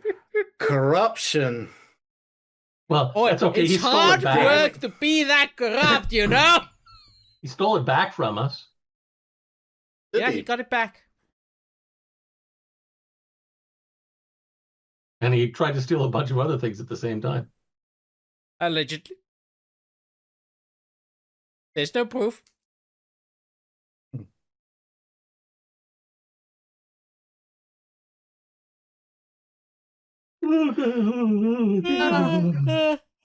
corruption. Well, that's okay. It's He stole hard it back. work to be that corrupt, you know. He stole it back from us. Yeah, he got it back. And he tried to steal a bunch of other things at the same time. Allegedly. There's no proof.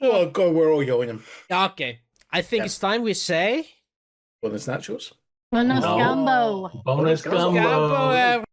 Oh God, we're all yawning. Okay, I think it's time we say. Bonus nachos. Bonus No. gumbo. Bonus gumbo. Gumbo,